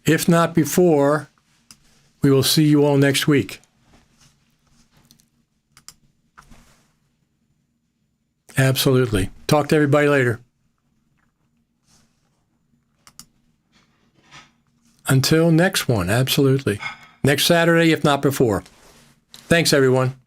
If not before, we will see you all next week. Absolutely. Talk to everybody later. Until next one, absolutely. Next Saturday, if not before. Thanks, everyone.